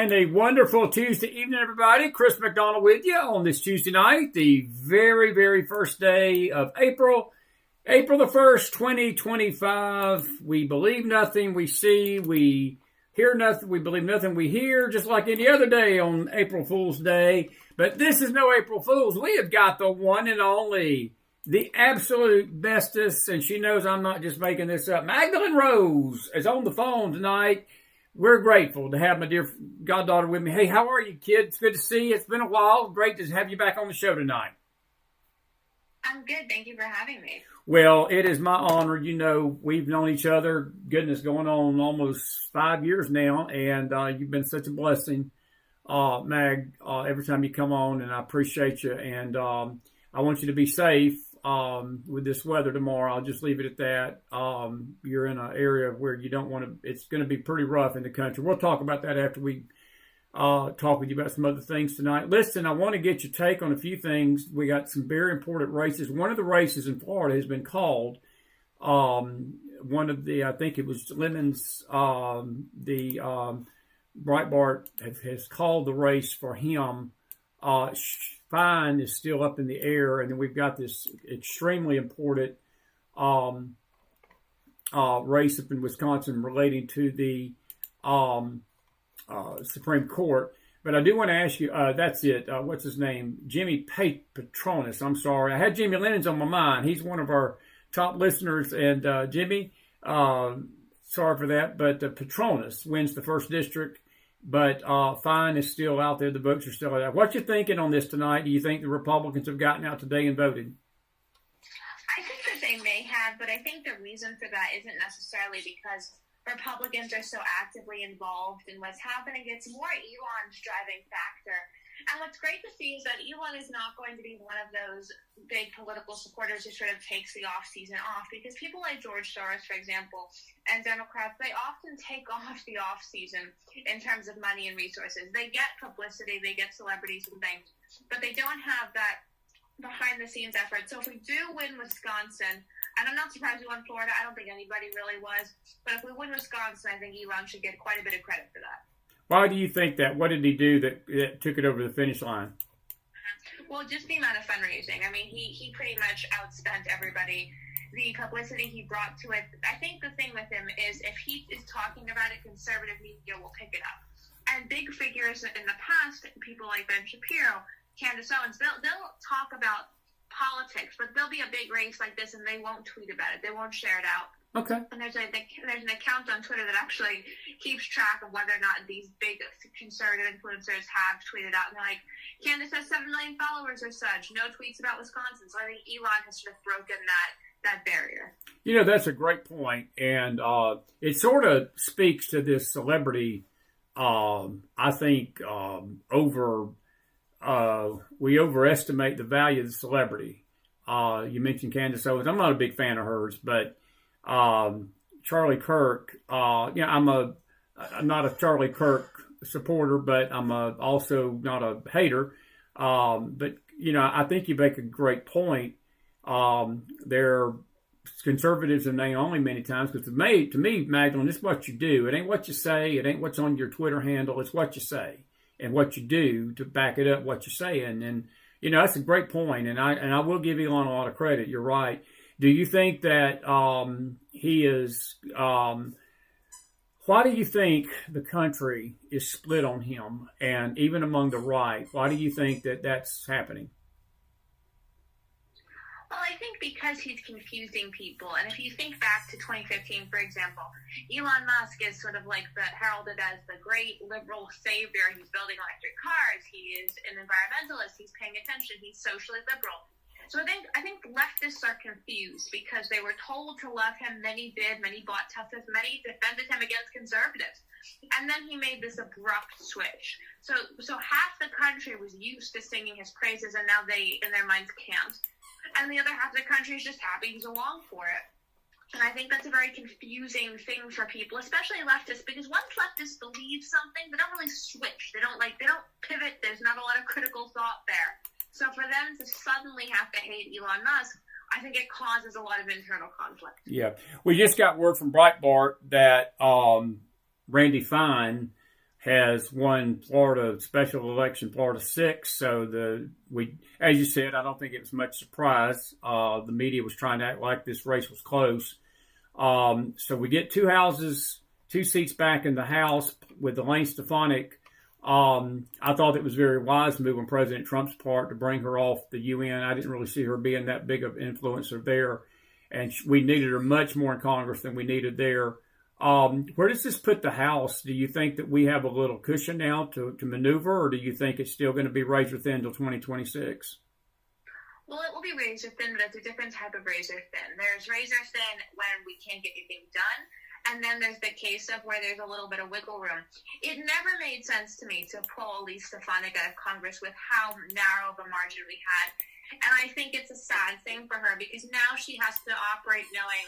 And a wonderful Tuesday evening, everybody. Chris McDonald with you on this Tuesday night, the very, very first day of April. April the 1st, 2025. We believe nothing we see. We hear nothing. We believe nothing we hear, just like any other day on April Fool's Day. But this is no April Fool's. We have got the one and only, the absolute bestest, and she knows I'm not just making this up. Maghdalen Rose is on the phone tonight. We're grateful to have my dear goddaughter with me. Hey, how are you, kid? It's good to see you. It's been a while. Great to have you back on the show tonight. I'm good. Thank you for having me. Well, it is my honor. You know, we've known each other, goodness, going on almost 5 years now, and you've been such a blessing, Mag, every time you come on, and I appreciate you. And I want you to be safe with this weather tomorrow. I'll just leave it at that. You're in an area where you don't want to, it's going to be pretty rough in the country. We'll talk about that after we talk with you about some other things tonight. Listen, I want to get your take on a few things. We got some very important races. One of the races in Florida has been called. One of the, I think it was Lemon's, Breitbart has called the race for him. Fine is still up in the air, and then we've got this extremely important race up in Wisconsin relating to the Supreme Court. But I do want to ask you, that's it, what's his name? Jimmy Petronis, I'm sorry. I had Jimmy Lennon's on my mind. He's one of our top listeners, and Jimmy, sorry for that, but Petronis wins the first district. But fine is still out there. The votes are still out there. What you thinking on this tonight? Do you think the Republicans have gotten out today and voted? I think that they may have, but I think the reason for that isn't necessarily because Republicans are so actively involved in what's happening. It's more Elon's driving factor. And what's great to see is that Elon is not going to be one of those big political supporters who sort of takes the off-season off, because people like George Soros, for example, and Democrats, they often take off the off-season in terms of money and resources. They get publicity, they get celebrities and things, but they don't have that behind-the-scenes effort. So if we do win Wisconsin, and I'm not surprised we won Florida, I don't think anybody really was, but if we win Wisconsin, I think Elon should get quite a bit of credit for that. Why do you think that? What did he do that took it over the finish line? Well, just the amount of fundraising. I mean, he pretty much outspent everybody. The publicity he brought to it. I think the thing with him is if he is talking about it, conservative media will pick it up. And big figures in the past, people like Ben Shapiro, Candace Owens, they'll talk about politics, but there'll be a big race like this and they won't tweet about it. They won't share it out. Okay. And there's an account on Twitter that actually keeps track of whether or not these big conservative influencers have tweeted out. And they're like, Candace has 7 million followers or such. No tweets about Wisconsin. So I think Elon has sort of broken that barrier. You know, that's a great point. And it sort of speaks to this celebrity, I think, we overestimate the value of the celebrity. You mentioned Candace Owens. I'm not a big fan of hers, but Charlie Kirk, I'm not a Charlie Kirk supporter, but I'm also not a hater. But, I think you make a great point. They're conservatives in name only many times, because to me, Magdalene, it's what you do. It ain't what you say. It ain't what's on your Twitter handle. It's what you say and what you do to back it up, what you're saying. And, that's a great point. And I will give Elon a lot of credit. You're right. Do you think that he is, why do you think the country is split on him, and even among the right? Why do you think that that's happening? Well, I think because he's confusing people. And if you think back to 2015, for example, Elon Musk is sort of like heralded as the great liberal savior. He's building electric cars. He is an environmentalist. He's paying attention. He's socially liberal. So I think leftists are confused because they were told to love him. Many did. Many bought Teslas. Many defended him against conservatives. And then he made this abrupt switch. So half the country was used to singing his praises, and now they, in their minds, can't. And the other half of the country is just happy he's along for it. And I think that's a very confusing thing for people, especially leftists, because once leftists believe something, they don't really switch. They don't pivot. There's not a lot of critical thought there. So for them to suddenly have to hate Elon Musk, I think it causes a lot of internal conflict. Yeah. We just got word from Breitbart that Randy Fine has won Florida special election, Florida 6. So as you said, I don't think it was much surprise. The media was trying to act like this race was close. So we get 2 houses, 2 seats back in the House with Elaine Stefanik. I thought it was very wise move on President Trump's part to bring her off the UN. I didn't really see her being that big of an influencer there. And we needed her much more in Congress than we needed there. Where does this put the House? Do you think that we have a little cushion now to maneuver, or do you think it's still going to be razor thin until 2026? Well, it will be razor thin, but it's a different type of razor thin. There's razor thin when we can't get anything done, and then there's the case of where there's a little bit of wiggle room. It never made sense to me to pull Elise Stefanik out of Congress with how narrow of a margin we had, and I think it's a sad thing for her because now she has to operate knowing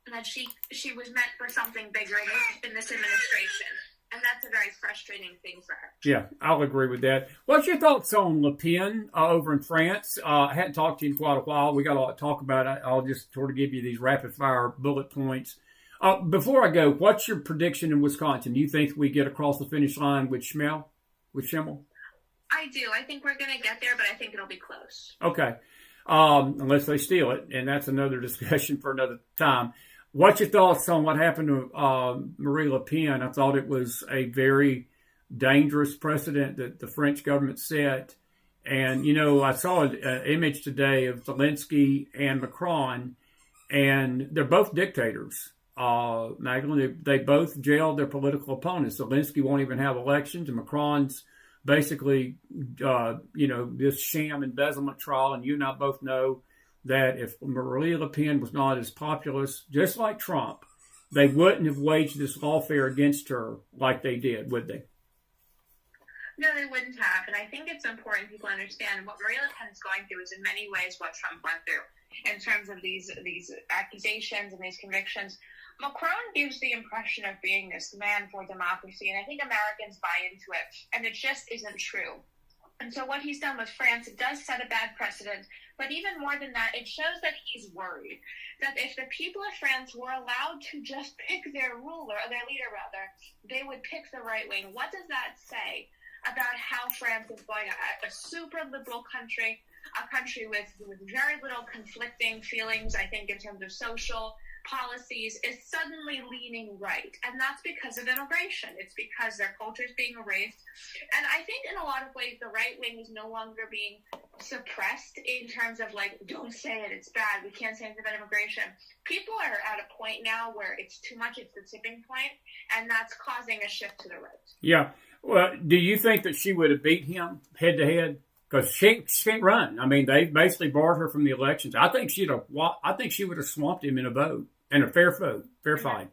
that she was meant for something bigger in this administration. And that's a very frustrating thing for her. Yeah, I'll agree with that. What's your thoughts on Le Pen over in France? I hadn't talked to you in quite a while. We got a lot to talk about. I'll just sort of give you these rapid-fire bullet points. Before I go, what's your prediction in Wisconsin? Do you think we get across the finish line with Schimmel? I do. I think we're going to get there, but I think it'll be close. Okay. Unless they steal it, and that's another discussion for another time. What's your thoughts on what happened to Marie Le Pen? I thought it was a very dangerous precedent that the French government set. And, I saw an image today of Zelensky and Macron, and they're both dictators. Maghdalen, they both jailed their political opponents. Zelensky won't even have elections, and Macron's basically, this sham embezzlement trial. And you and I both know that if Marie Le Pen was not as populist, just like Trump, they wouldn't have waged this lawfare against her like they did, would they? No, they wouldn't have. And I think it's important people understand what Marie Le Pen is going through is in many ways what Trump went through in terms of these accusations and these convictions. Macron gives the impression of being this man for democracy, and I think Americans buy into it, and it just isn't true. And so what he's done with France, it does set a bad precedent. But even more than that, it shows that he's worried that if the people of France were allowed to just pick their leader, they would pick the right wing. What does that say about how France is going? A super liberal country, a country with very little conflicting feelings, I think, in terms of social policies, is suddenly leaning right. And that's because of immigration. It's because their culture is being erased. And I think in a lot of ways, the right wing is no longer being suppressed in terms of don't say it, it's bad, we can't say anything about immigration. People are at a point now where it's too much, it's the tipping point, and that's causing a shift to the right. Yeah. Well, do you think that she would have beat him head to head? Because she can't run. I mean, they basically barred her from the elections. I think she would have swamped him in a vote. And a fair fight.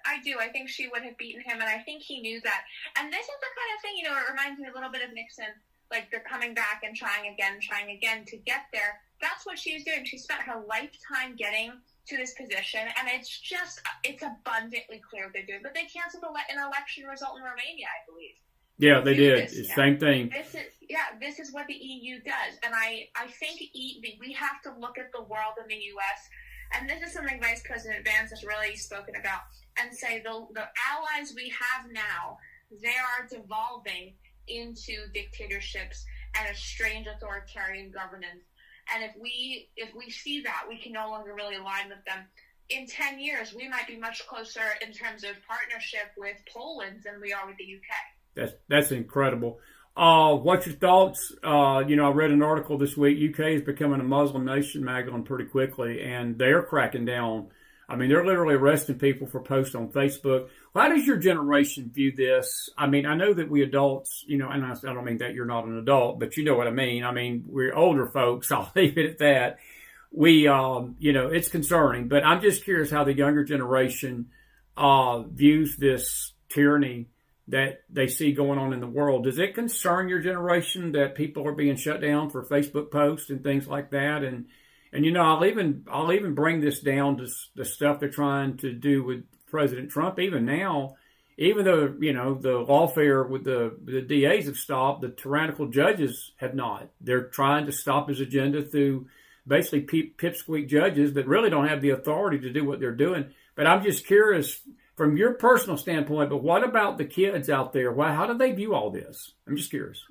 I do. I think she would have beaten him, and I think he knew that. And this is the kind of thing, it reminds me a little bit of Nixon. They're coming back and trying again to get there. That's what she's doing. She spent her lifetime getting to this position, and it's abundantly clear what they're doing. But they canceled an election result in Romania, I believe. Yeah, they did. It's the same thing. This is what the EU does. And I think we have to look at the world in the U.S., and this is something Vice President Vance has really spoken about, and say the allies we have now, they are devolving into dictatorships and a strange authoritarian governance. And if we see that, we can no longer really align with them. In 10 years, we might be much closer in terms of partnership with Poland than we are with the UK. That's incredible. What's your thoughts? I read an article this week. UK is becoming a Muslim nation, Maghdalen, pretty quickly, and they're cracking down. I mean, they're literally arresting people for posts on Facebook. How does your generation view this? I mean, I know that we adults, and I don't mean that you're not an adult, but you know what I mean. I mean, we're older folks. I'll leave it at that. We, it's concerning, but I'm just curious how the younger generation views this tyranny that they see going on in the world. Does it concern your generation that people are being shut down for Facebook posts and things like that? And I'll even bring this down to the stuff they're trying to do with President Trump. Even now, even though, the lawfare with the DAs have stopped, the tyrannical judges have not. They're trying to stop his agenda through basically pipsqueak judges that really don't have the authority to do what they're doing. But I'm just curious, from your personal standpoint, but what about the kids out there? Well, how do they view all this? I'm just curious.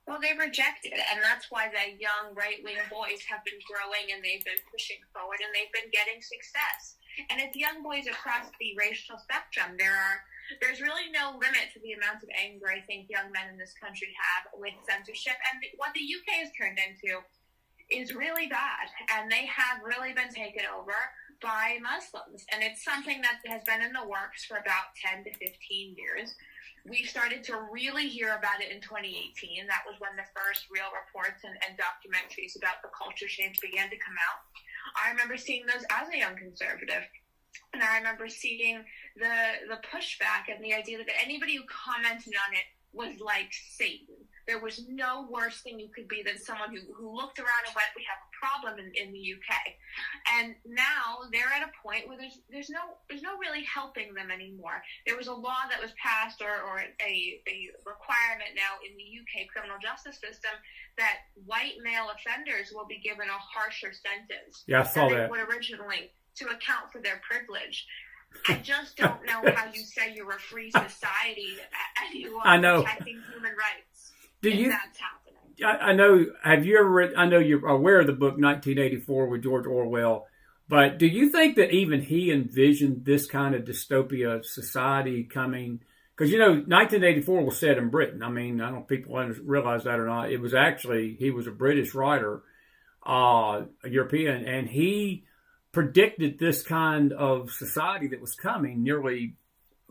Well, they reject it, and that's why the young right-wing boys have been growing, and they've been pushing forward, and they've been getting success. And it's young boys across the racial spectrum. There's really no limit to the amount of anger I think young men in this country have with censorship. And what the UK has turned into is really bad, and they have really been taken over by Muslims. And it's something that has been in the works for about 10 to 15 years. We started to really hear about it in 2018. That was when the first real reports and documentaries about the culture change began to come out. I remember seeing those as a young conservative. And I remember seeing the pushback and the idea that anybody who commented on it was like Satan. There was no worse thing you could be than someone who looked around and went, we have a problem in the UK. And now they're at a point where there's no really helping them anymore. There was a law that was passed or a requirement now in the UK criminal justice system that white male offenders will be given a harsher sentence than they would originally to account for their privilege. I just don't know how you say you're a free society and you are protecting human rights. That's happening. I know. Have you ever read? I know you're aware of the book 1984 with George Orwell, but do you think that even he envisioned this kind of dystopia society coming? Because 1984 was set in Britain. I mean, I don't know if people realize that or not. It was actually he was a British writer, a European, and he predicted this kind of society that was coming. Nearly,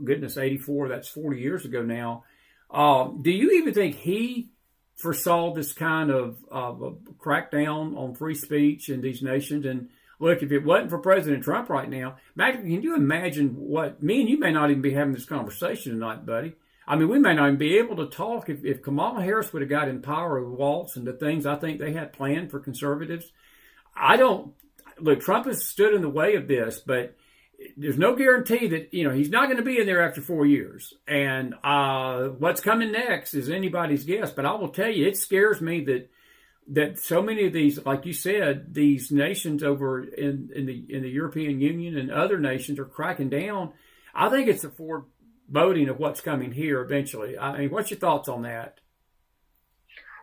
goodness, 84. That's 40 years ago now. Do you even think he foresaw this kind of a crackdown on free speech in these nations? And look, if it wasn't for President Trump right now, Maghdalen, can you imagine what me and you may not even be having this conversation tonight, buddy? I mean, we may not even be able to talk if Kamala Harris would have got in power with Waltz and the things I think they had planned for conservatives. Look, Trump has stood in the way of this, but there's no guarantee that, he's not going to be in there after 4 years. And what's coming next is anybody's guess. But I will tell you, it scares me that so many of these, like you said, these nations over in the European Union and other nations are cracking down. I think it's a foreboding of what's coming here eventually. I mean, what's your thoughts on that?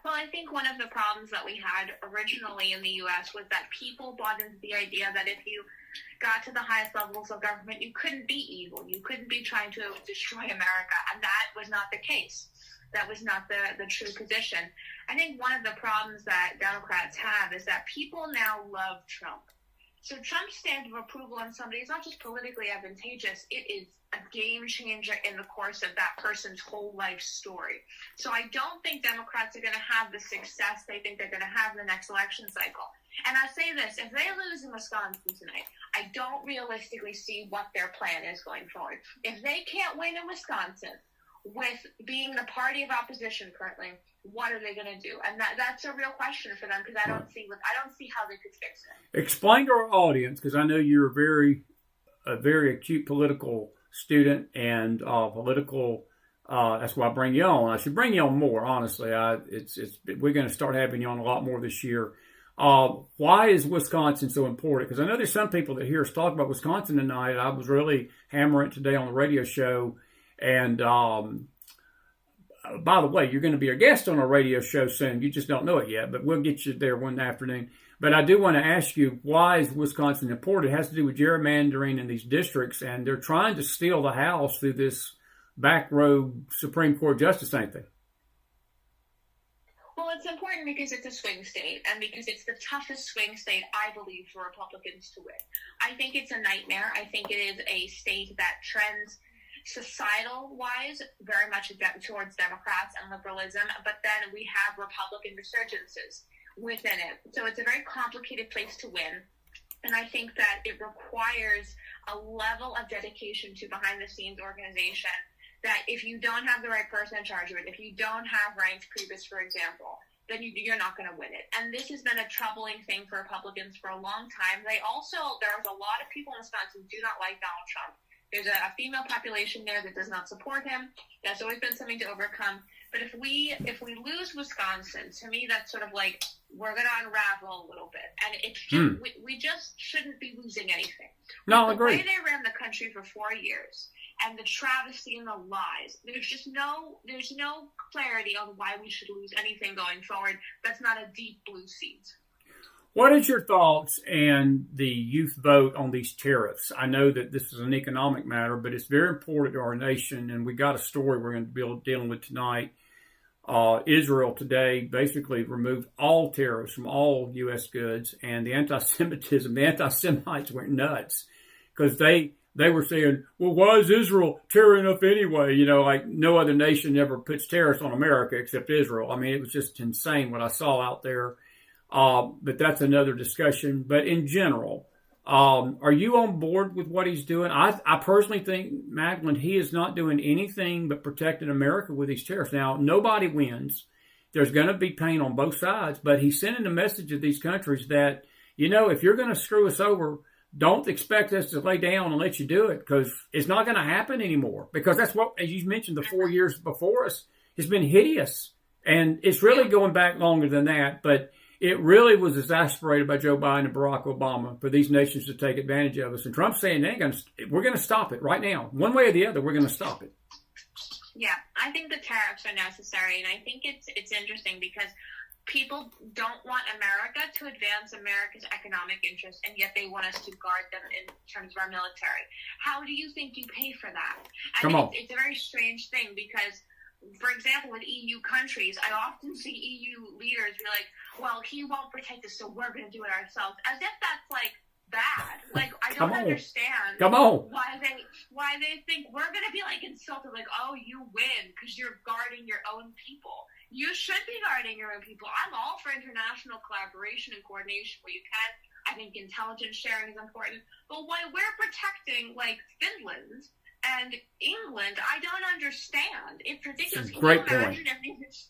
Well, I think one of the problems that we had originally in the U.S. was that people bought into the idea that if you got to the highest levels of government, you couldn't be evil. You couldn't be trying to destroy America. And that was not the case. That was not the true position. I think one of the problems that Democrats have is that people now love Trump. So Trump's stamp of approval on somebody is not just politically advantageous, it is a game changer in the course of that person's whole life story. So I don't think Democrats are going to have the success they think they're going to have in the next election cycle. And I say this, if they lose in Wisconsin tonight, I don't realistically see what their plan is going forward. If they can't win in Wisconsin with being the party of opposition currently, what are they going to do? And that's a real question for them because I don't see how they could fix it. Explain to our audience, because I know you're a very acute political student and political. That's why I bring you on. I should bring you on more, honestly. We're going to start having you on a lot more this year. Why is Wisconsin so important? Because I know there's some people that hear us talk about Wisconsin tonight. I was really hammering it today on the radio show. And by the way, you're going to be a guest on our radio show soon. You just don't know it yet, but we'll get you there one afternoon. But I do want to ask you, why is Wisconsin important? It has to do with gerrymandering in these districts, and they're trying to steal the House through this back row Supreme Court justice, ain't they? Well, it's important because it's a swing state and because it's the toughest swing state, I believe, for Republicans to win. I think it's a nightmare. I think it is a state that trends societal-wise very much towards Democrats and liberalism, but then we have Republican resurgences within it. So it's a very complicated place to win. And I think that it requires a level of dedication to behind-the-scenes organization that if you don't have the right person in charge of it, if you don't have Reince Priebus, for example, then you're not going to win it. And this has been a troubling thing for Republicans for a long time. There's a lot of people in Wisconsin who do not like Donald Trump. There's a female population there that does not support him. That's always been something to overcome. But if we lose Wisconsin, to me, that's sort of like we're going to unravel a little bit. And it's just, we just shouldn't be losing anything. No, I agree. The way they ran the country for 4 years and the travesty and the lies. There's no clarity on why we should lose anything going forward that's not a deep blue seat. What is your thoughts and the youth vote on these tariffs? I know that this is an economic matter, but it's very important to our nation, and we got a story we're going to be dealing with tonight. Israel today basically removed all tariffs from all U.S. goods, and the anti-Semites went nuts because they were saying, well, why is Israel tearing up anyway? You know, like no other nation ever puts tariffs on America except Israel. I mean, it was just insane what I saw out there. But that's another discussion. But in general, are you on board with what he's doing? I personally think, Maghdalen, he is not doing anything but protecting America with these tariffs. Now, nobody wins. There's going to be pain on both sides. But he's sending a message to these countries that, you know, if you're going to screw us over, don't expect us to lay down and let you do it, because it's not going to happen anymore. Because that's what, as you mentioned, the 4 years before us has been hideous. And it's really going back longer than that. But it really was exasperated by Joe Biden and Barack Obama for these nations to take advantage of us. And Trump's saying we're going to stop it right now. One way or the other, we're going to stop it. Yeah, I think the tariffs are necessary. And I think it's interesting because people don't want America to advance America's economic interests, and yet they want us to guard them in terms of our military. How do you think you pay for that? It's a very strange thing because, for example, with EU countries, I often see EU leaders be like, well, he won't protect us, so we're going to do it ourselves. As if that's, like, bad. Like, I don't understand why they think we're going to be, like, insulted, like, oh, you win because you're guarding your own people. You should be guarding your own people. I'm all for international collaboration and coordination where you can. I think intelligence sharing is important. But when we're protecting, like, Finland and England, I don't understand. It's ridiculous. Can you imagine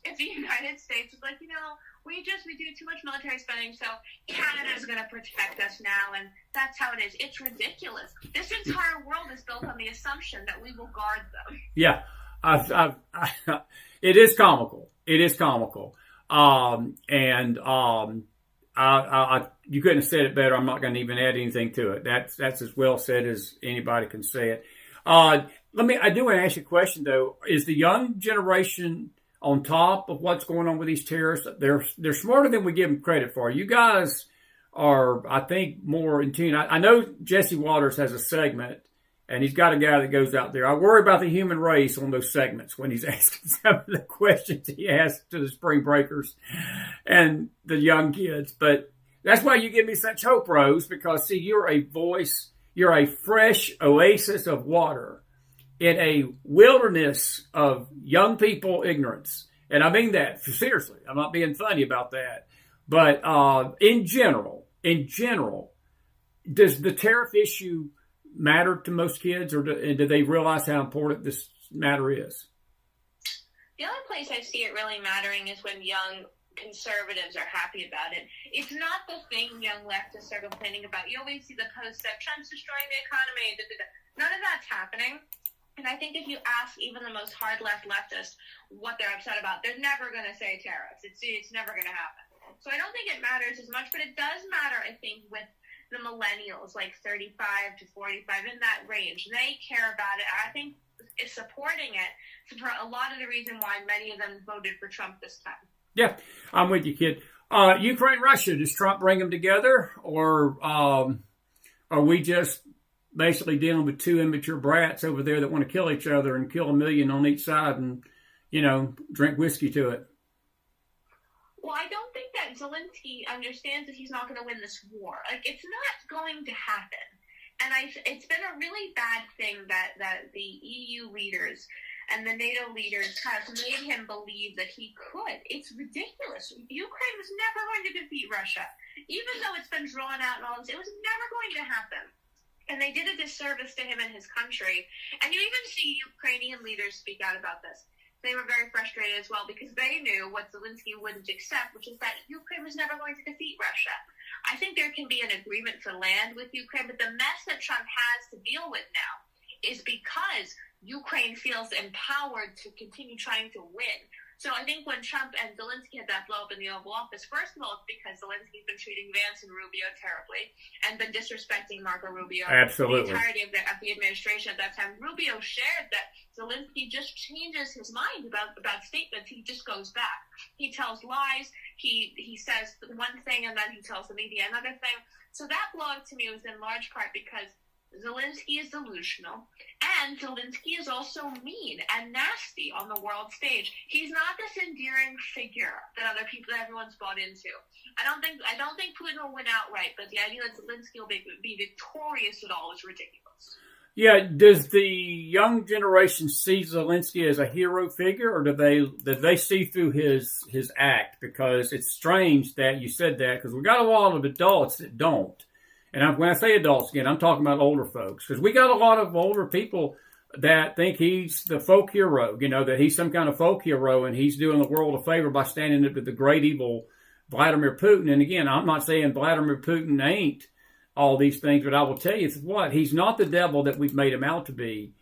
if the United States was like, you know, we do too much military spending, so Canada's going to protect us now, and that's how it is. It's ridiculous. This entire world is built on the assumption that we will guard them. Yeah, it is comical. It is comical. You couldn't have said it better. I'm not going to even add anything to it. That's as well said as anybody can say it. I do want to ask you a question though. Is the young generation on top of what's going on with these tariffs? They're smarter than we give them credit for. You guys are, I think, more in tune. I know Jesse Waters has a segment, and he's got a guy that goes out there. I worry about the human race on those segments when he's asking some of the questions he asks to the spring breakers and the young kids. But that's why you give me such hope, Rose, because, see, you're a voice. You're a fresh oasis of water in a wilderness of young people ignorance. And I mean that seriously. I'm not being funny about that. But in general, does the tariff issue matter to most kids, or do they realize how important this matter is? The only place I see it really mattering is when young conservatives are happy about it. It's not the thing young leftists are complaining about. You always see the posts that Trump's destroying the economy. None of that's happening. And I think if you ask even the most hard leftist what they're upset about, they're never going to say tariffs. It's never going to happen. So I don't think it matters as much, but it does matter, I think, with the millennials, like 35 to 45, in that range. They care about it. I think it's supporting it for a lot of the reason why many of them voted for Trump this time. Yeah, I'm with you, kid. Ukraine, Russia, does Trump bring them together, or are we just basically dealing with two immature brats over there that want to kill each other and kill 1 million on each side and, drink whiskey to it? Well, I don't think that Zelensky understands that he's not going to win this war. Like, it's not going to happen. And it's been a really bad thing that the EU leaders and the NATO leaders have made him believe that he could. It's ridiculous. Ukraine was never going to defeat Russia. Even though it's been drawn out and all this, it was never going to happen. And they did a disservice to him and his country. And you even see Ukrainian leaders speak out about this. They were very frustrated as well because they knew what Zelensky wouldn't accept, which is that Ukraine was never going to defeat Russia. I think there can be an agreement for land with Ukraine, but the mess that Trump has to deal with now is because Ukraine feels empowered to continue trying to win. So I think when Trump and Zelensky had that blow up in the Oval Office, first of all, it's because Zelensky's been treating Vance and Rubio terribly and been disrespecting Marco Rubio. Absolutely. The entirety of the administration at that time. Rubio shared that Zelensky just changes his mind about statements. He just goes back. He tells lies. He says one thing and then he tells the media another thing. So that blow up to me was in large part because Zelensky is delusional, and Zelensky is also mean and nasty on the world stage. He's not this endearing figure that everyone's bought into. I don't think Putin will win outright, but the idea that Zelensky will be victorious at all is ridiculous. Yeah, does the young generation see Zelensky as a hero figure, or do they see through his act? Because it's strange that you said that, because we got a lot of adults that don't. And when I say adults again, I'm talking about older folks, because we got a lot of older people that think he's the folk hero, that he's some kind of folk hero and he's doing the world a favor by standing up to the great evil Vladimir Putin. And again, I'm not saying Vladimir Putin ain't all these things, but I will tell you what, he's not the devil that we've made him out to be.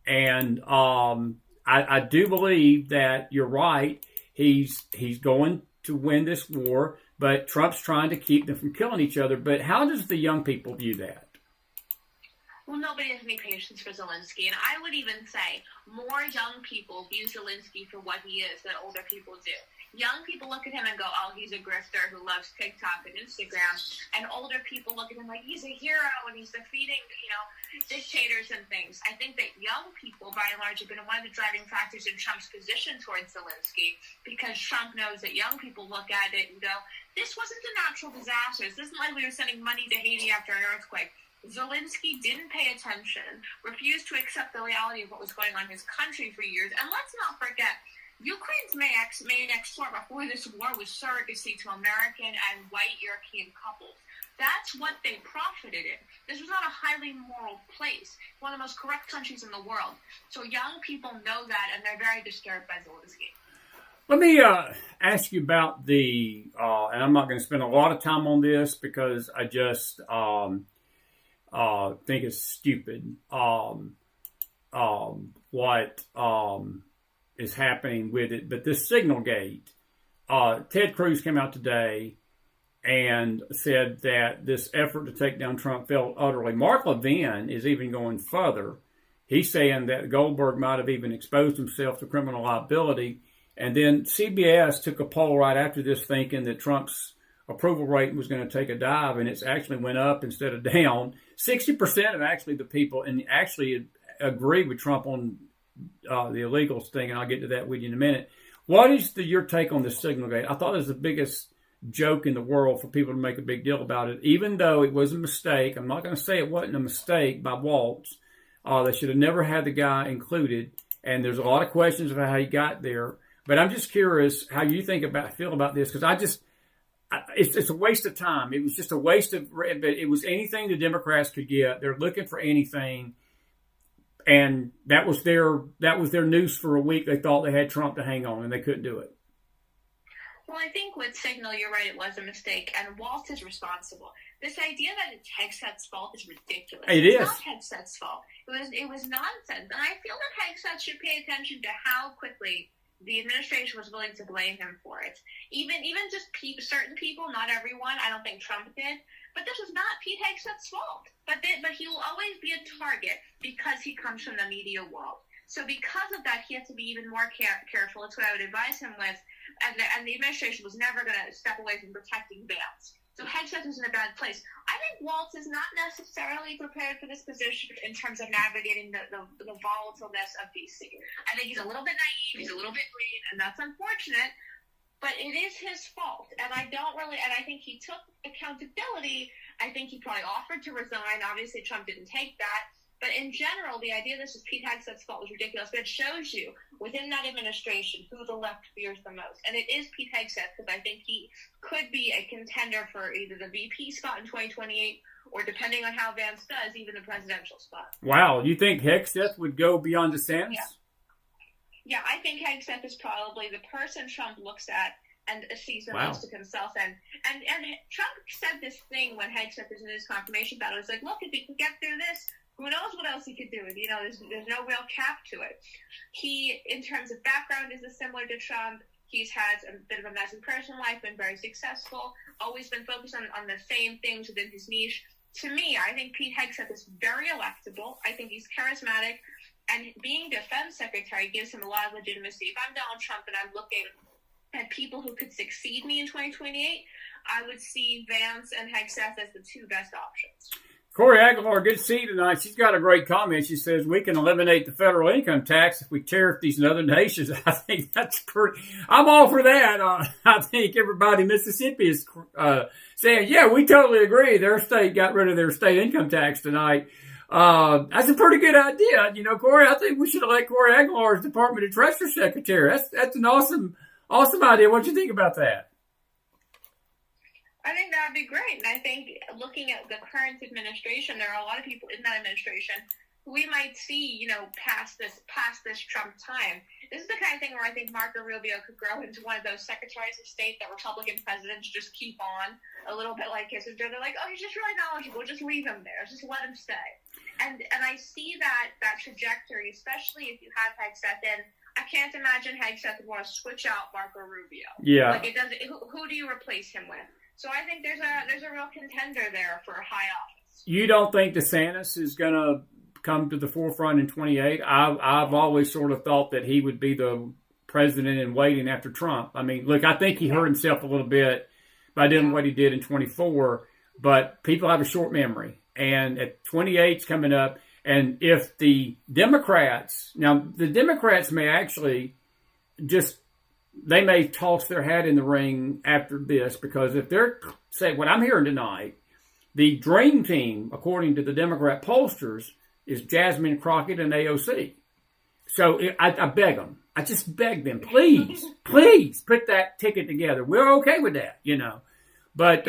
And I do believe that you're right. He's going to win this war, but Trump's trying to keep them from killing each other. But how does the young people view that? Well, nobody has any patience for Zelensky. And I would even say more young people view Zelensky for what he is than older people do. Young people look at him and go, oh, he's a grifter who loves TikTok and Instagram. And older people look at him like he's a hero and he's defeating, dictators and things. I think that young people, by and large, have been one of the driving factors in Trump's position towards Zelensky, because Trump knows that young people look at it and go, this wasn't a natural disaster. This isn't like we were sending money to Haiti after an earthquake. Zelensky didn't pay attention, refused to accept the reality of what was going on in his country for years. And let's not forget, Ukraine's main export before this war was surrogacy to American and white European couples. That's what they profited in. This was not a highly moral place. One of the most corrupt countries in the world. So young people know that, and they're very disturbed by Zelensky. Let me ask you about and I'm not going to spend a lot of time on this because I just think it's stupid what is happening with it. But this Signal Gate, Ted Cruz came out today and said that this effort to take down Trump failed utterly. Mark Levin is even going further. He's saying that Goldberg might have even exposed himself to criminal liability. And then CBS took a poll right after this thinking that Trump's approval rate was going to take a dive, and it's actually went up instead of down. 60% of actually the people and actually agree with Trump on the illegals thing, and I'll get to that with you in a minute. What is your take on the Signal Gate? I thought it was the biggest joke in the world for people to make a big deal about it, even though it was a mistake. I'm not going to say it wasn't a mistake by Waltz. They should have never had the guy included, and there's a lot of questions about how he got there. But I'm just curious how you feel about this, because it's a waste of time. It was just a waste of, but it was anything the Democrats could get. They're looking for anything, and that was their noose for a week. They thought they had Trump to hang on, and they couldn't do it. Well, I think with Signal, you're right, it was a mistake, and Waltz is responsible. This idea that it's Hegseth's fault is ridiculous. It's not Hegseth's fault. It was nonsense, and I feel that Hegseth should pay attention to how quickly the administration was willing to blame him for it. Even just certain people, not everyone. I don't think Trump did. But this was not Pete Hegseth's fault. But he will always be a target because he comes from the media world. So because of that, he has to be even more careful. That's what I would advise him with. And the administration was never going to step away from protecting Vance. So Hegseth is in a bad place. I think Waltz is not necessarily prepared for this position in terms of navigating the volatileness of D.C. I think he's a little bit naive, he's a little bit green, and that's unfortunate, but it is his fault. And I think he took accountability. I think he probably offered to resign. Obviously, Trump didn't take that. But in general, the idea this is Pete Hegseth's fault was ridiculous. But it shows you, within that administration, who the left fears the most. And it is Pete Hegseth, because I think he could be a contender for either the VP spot in 2028 or, depending on how Vance does, even the presidential spot. Wow. You think Hegseth would go beyond DeSantis? Yeah, I think Hegseth is probably the person Trump looks at and sees the most of himself. And Trump said this thing when Hegseth was in his confirmation battle. He's like, look, if we can get through this, who knows what else he could do? You know, there's no real cap to it. He, in terms of background, is similar to Trump. He's had a bit of a messy personal life, been very successful, always been focused on the same things within his niche. To me, I think Pete Hegseth is very electable. I think he's charismatic. And being defense secretary gives him a lot of legitimacy. If I'm Donald Trump and I'm looking at people who could succeed me in 2028, I would see Vance and Hegseth as the two best options. Corey Aguilar, good to see you tonight. She's got a great comment. She says, we can eliminate the federal income tax if we tariff these other nations. I think that's pretty, I'm all for that. I think everybody in Mississippi is saying, yeah, we totally agree. Their state got rid of their state income tax tonight. That's a pretty good idea. You know, Corey, I think we should elect Corey Aguilar as Department of Treasury Secretary. That's an awesome idea. What do you think about that? I think that would be great. And I think looking at the current administration, there are a lot of people in that administration who we might see, you know, past this Trump time. This is the kind of thing where I think Marco Rubio could grow into one of those secretaries of state that Republican presidents just keep on, a little bit like Kissinger. They're like, oh, he's just really knowledgeable. Just leave him there. Just let him stay. And I see that trajectory, especially if you have Hegseth in. I can't imagine Hegseth would want to switch out Marco Rubio. Yeah. Like it doesn't. Who do you replace him with? So I think there's a real contender there for a high office. You don't think DeSantis is going to come to the forefront in 28? I've always sort of thought that he would be the president in waiting after Trump. I mean, look, I think he hurt himself a little bit by doing what he did in 24, but people have a short memory. And at 28's coming up, and if the Democrats may actually they may toss their hat in the ring after this, because if they're saying what I'm hearing tonight, the dream team, according to the Democrat pollsters, is Jasmine Crockett and AOC. So I beg them. I just beg them, please put that ticket together. We're okay with that, you know. But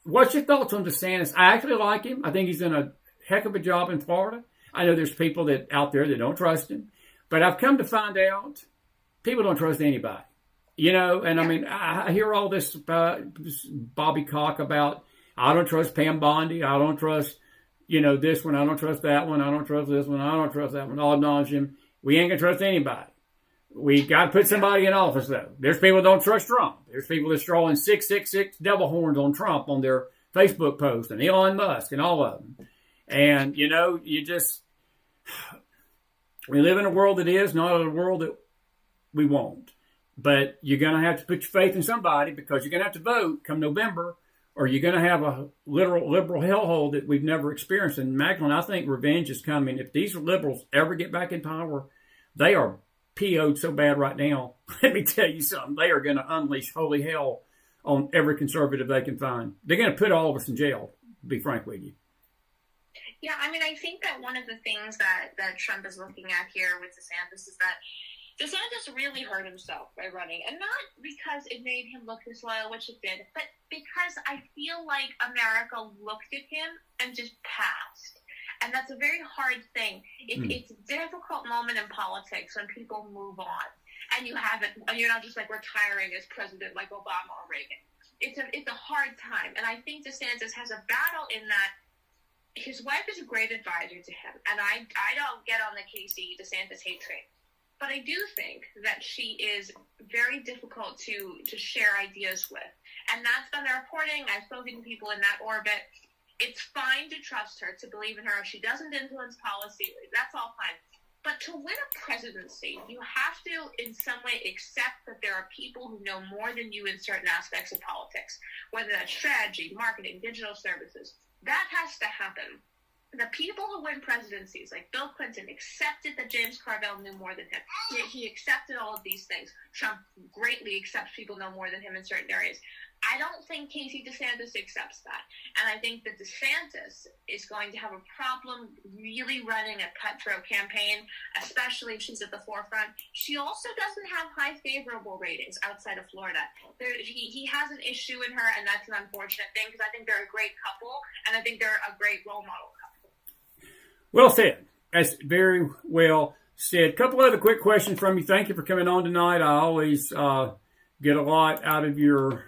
what's your thoughts on DeSantis? I actually like him. I think he's done a heck of a job in Florida. I know there's people out there that don't trust him. But I've come to find out people don't trust anybody, you know. And I mean, I hear all this Bobby Cock about, I don't trust Pam Bondi. I don't trust, you know, this one. I don't trust that one. I don't trust this one. I don't trust that one. All nauseam. We ain't going to trust anybody. We got to put somebody in office, though. There's people that don't trust Trump. There's people that's throwing 666 devil horns on Trump on their Facebook post, and Elon Musk and all of them. And, you know, we live in a world that is, not in a world that we won't. But you're going to have to put your faith in somebody, because you're going to have to vote come November, or you're going to have a literal liberal hellhole that we've never experienced. And Maghdalen, I think revenge is coming. If these liberals ever get back in power, they are PO'd so bad right now. Let me tell you something. They are going to unleash holy hell on every conservative they can find. They're going to put all of us in jail, to be frank with you. Yeah, I mean, I think that one of the things that Trump is looking at here with DeSantis is that DeSantis really hurt himself by running, and not because it made him look disloyal, which it did, but because I feel like America looked at him and just passed. And that's a very hard thing. It's a difficult moment in politics when people move on, and you're not just like retiring as president like Obama or Reagan. It's a hard time, and I think DeSantis has a battle in that his wife is a great advisor to him, and I don't get on the Casey DeSantis hate train. But I do think that she is very difficult to share ideas with. And that's been the reporting. I've spoken to people in that orbit. It's fine to trust her, to believe in her. If she doesn't influence policy, that's all fine. But to win a presidency, you have to, in some way, accept that there are people who know more than you in certain aspects of politics, whether that's strategy, marketing, digital services. That has to happen. The people who win presidencies, like Bill Clinton, accepted that James Carville knew more than him. He accepted all of these things. Trump greatly accepts people know more than him in certain areas. I don't think Casey DeSantis accepts that. And I think that DeSantis is going to have a problem really running a cutthroat campaign, especially if she's at the forefront. She also doesn't have high favorable ratings outside of Florida. He has an issue in her, and that's an unfortunate thing, because I think they're a great couple, and I think they're a great role model couple. Well said. That's very well said. A couple other quick questions from you. Thank you for coming on tonight. I always get a lot out of your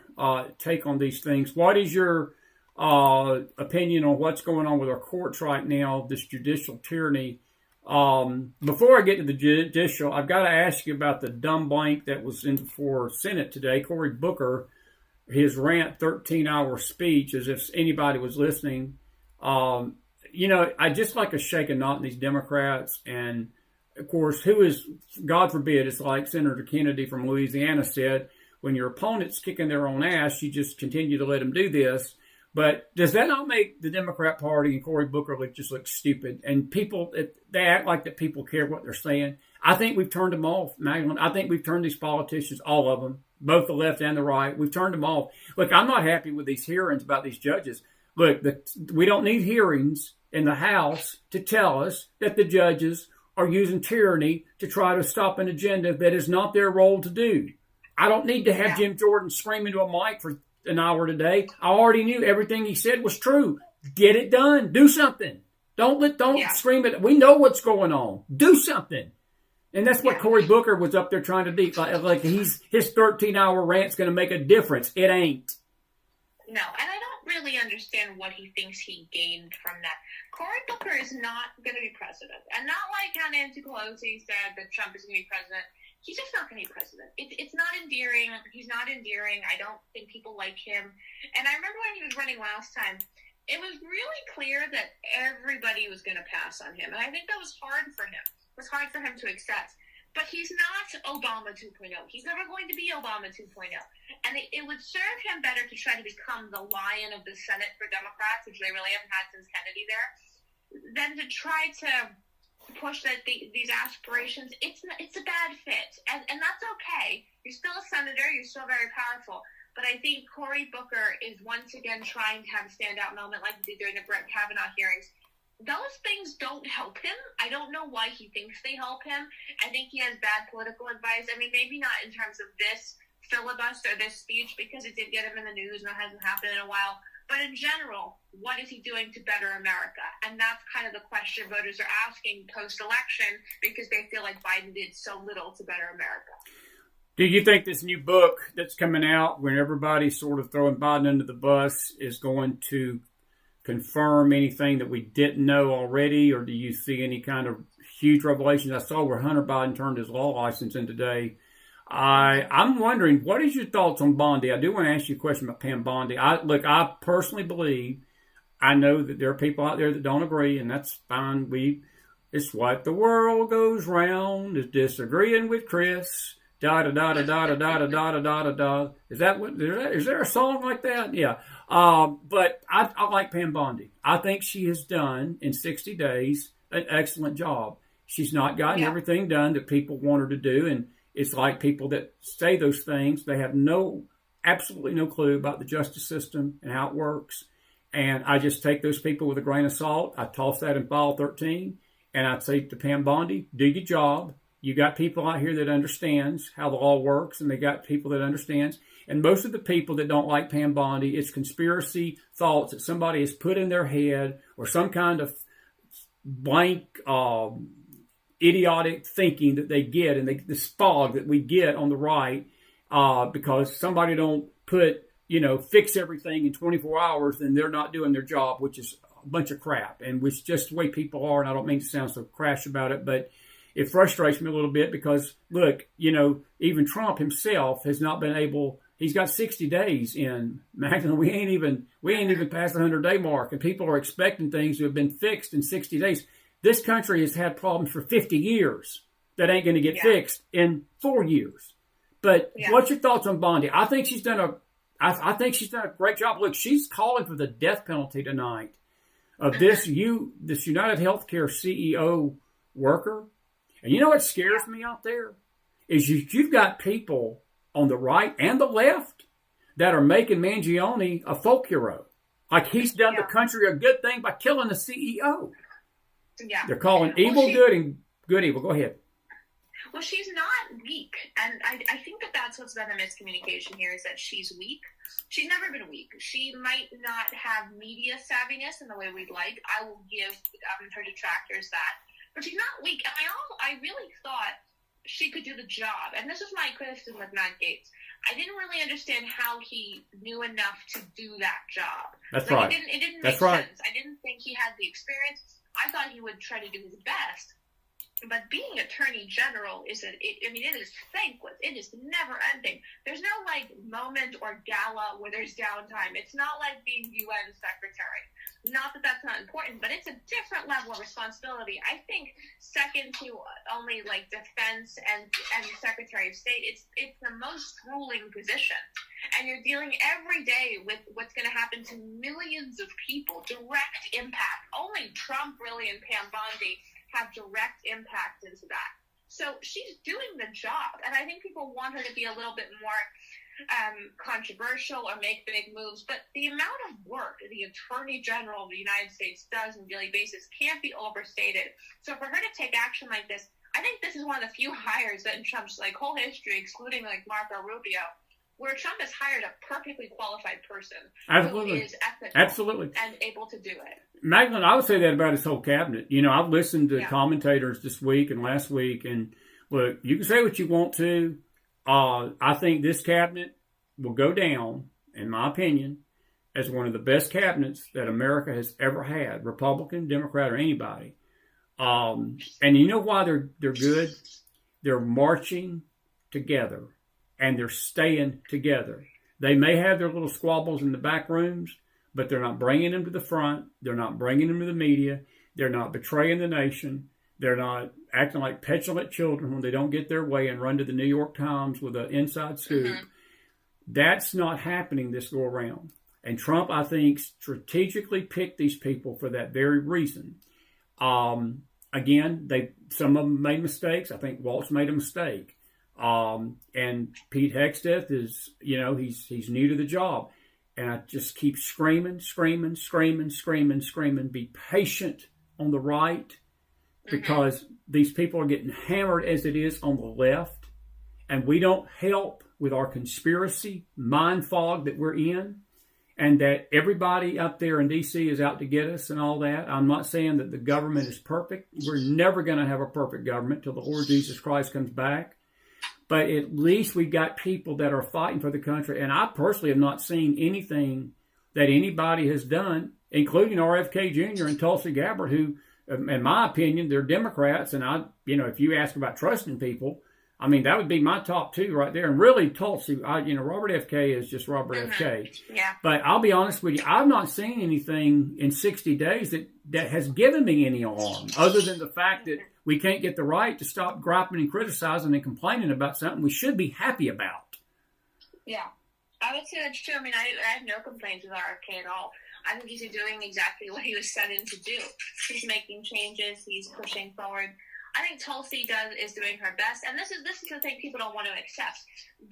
take on these things. What is your opinion on what's going on with our courts right now, this judicial tyranny. Before I get to the judicial, I've got to ask you about the dumb blank that was in for Senate today. Cory Booker, his rant, 13-hour speech, as if anybody was listening. I just like a shake a knot in these Democrats. And, of course, who is, God forbid, it's like Senator Kennedy from Louisiana said, when your opponent's kicking their own ass, you just continue to let them do this. But does that not make the Democrat Party and Cory Booker look stupid? And people, they act like that people care what they're saying. I think we've turned them off, Maghdalen. I think we've turned these politicians, all of them, both the left and the right, we've turned them off. Look, I'm not happy with these hearings about these judges. Look, we don't need hearings in the House to tell us that the judges are using tyranny to try to stop an agenda that is not their role to do. I don't need to have Jim Jordan scream into a mic for an hour today. I already knew everything he said was true. Get it done. Do something. Don't scream it. We know what's going on. Do something. And that's what Cory Booker was up there trying to do. Like his 13-hour rant's going to make a difference. It ain't. No, and I don't really understand what he thinks he gained from that. Cory Booker is not going to be president. And not like how Nancy Pelosi said that Trump is going to be president. He's just not going to be president. It's not endearing. He's not endearing. I don't think people like him. And I remember when he was running last time, it was really clear that everybody was going to pass on him. And I think that was hard for him. It was hard for him to accept. But he's not Obama 2.0. He's never going to be Obama 2.0. And it would serve him better to try to become the lion of the Senate for Democrats, which they really haven't had since Kennedy there, than to try to push these aspirations. It's a bad fit, and that's okay. You're still a senator. You're still very powerful. But I think Cory Booker is once again trying to have a standout moment like he did during the Brett Kavanaugh hearings. Those things don't help him. I don't know why he thinks they help him. I think he has bad political advice. I mean, maybe not in terms of this filibuster, this speech, because it did get him in the news and it hasn't happened in a while. But in general, what is he doing to better America? And that's kind of the question voters are asking post-election because they feel like Biden did so little to better America. Do you think this new book that's coming out, when everybody's sort of throwing Biden under the bus, is going to confirm anything that we didn't know already? Or do you see any kind of huge revelations? I saw where Hunter Biden turned his law license in today. I'm wondering, what is your thoughts on Bondi? I do want to ask you a question about Pam Bondi. I personally believe, I know that there are people out there that don't agree, and that's fine. It's what the world goes round, is disagreeing with Chris. Da da da da da da da da da da da. Is there a song like that? Yeah. But I like Pam Bondi. I think she has done in 60 days an excellent job. She's not gotten everything done that people want her to do, and it's like people that say those things, they have absolutely no clue about the justice system and how it works. And I just take those people with a grain of salt. I toss that in file 13, and I'd say to Pam Bondi, do your job. You got people out here that understands how the law works, and they got people that understands. And most of the people that don't like Pam Bondi, it's conspiracy thoughts that somebody has put in their head, or some kind of blank, idiotic thinking that they get, and this fog that we get on the right, because somebody don't fix everything in 24 hours, then they're not doing their job, which is a bunch of crap, and which just the way people are. And I don't mean to sound so crash about it, but it frustrates me a little bit because, look, even Trump himself has not been able. He's got 60 days in. Maghdalen, we ain't even past the 100-day mark, and people are expecting things to have been fixed in 60 days. This country has had problems for 50 years that ain't going to get fixed in 4 years. But what's your thoughts on Bondi? I think she's done a great job. Look, she's calling for the death penalty tonight of this United Healthcare CEO worker. And you know what scares me out there is you've got people on the right and the left that are making Mangione a folk hero, like he's done the country a good thing by killing the CEO. Yeah. They're calling evil good and good evil. Go ahead. Well, she's not weak. And I think that's what's been the miscommunication here is that she's weak. She's never been weak. She might not have media savviness in the way we'd like. I will give her detractors that. But she's not weak. And I really thought she could do the job. And this is my criticism with Matt Gaetz. I didn't really understand how he knew enough to do that job. That's right. It didn't make sense. I didn't think he had the experience. I thought he would try to do his best. But being Attorney General it is thankless. It is never ending. There's no moment or gala where there's downtime. It's not like being UN Secretary. Not that that's not important, but it's a different level of responsibility. I think second to only Defense and Secretary of State, it's the most grueling position. And you're dealing every day with what's going to happen to millions of people, direct impact. Only Trump really and Pam Bondi have direct impact into that. So she's doing the job, and I think people want her to be a little bit more controversial or make big moves, but the amount of work the Attorney General of the United States does on a daily basis can't be overstated. So for her to take action like this, I think this is one of the few hires that in Trump's whole history, excluding Marco Rubio, where Trump has hired a perfectly qualified person who is ethical and able to do it. Maghdalen, I would say that about his whole cabinet. I've listened to commentators this week and last week, and look, you can say what you want to. I think this cabinet will go down, in my opinion, as one of the best cabinets that America has ever had, Republican, Democrat, or anybody. And you know why they're good? They're marching together, and they're staying together. They may have their little squabbles in the back rooms, but they're not bringing them to the front. They're not bringing them to the media. They're not betraying the nation. They're not acting like petulant children when they don't get their way and run to the New York Times with an inside scoop. Mm-hmm. That's not happening this go around. And Trump, I think, strategically picked these people for that very reason. Again, some of them made mistakes. I think Waltz made a mistake. And Pete Hegseth is, he's new to the job. And I just keep screaming. Be patient on the right, because these people are getting hammered as it is on the left. And we don't help with our conspiracy mind fog that we're in, and that everybody up there in D.C. is out to get us and all that. I'm not saying that the government is perfect. We're never going to have a perfect government till the Lord Jesus Christ comes back. But at least we've got people that are fighting for the country. And I personally have not seen anything that anybody has done, including RFK Jr. and Tulsi Gabbard, who, in my opinion, they're Democrats. And if you ask about trusting people, that would be my top two right there. And really, Tulsi, Robert F. K. is just Robert F. K. Yeah. But I'll be honest with you, I've not seen anything in 60 days that has given me any alarm, other than the fact that we can't get the right to stop griping and criticizing and complaining about something we should be happy about. Yeah, I would say that's true. I have no complaints with RFK at all. I think he's doing exactly what he was set in to do. He's making changes. He's pushing forward. I think Tulsi is doing her best, and this is the thing people don't want to accept.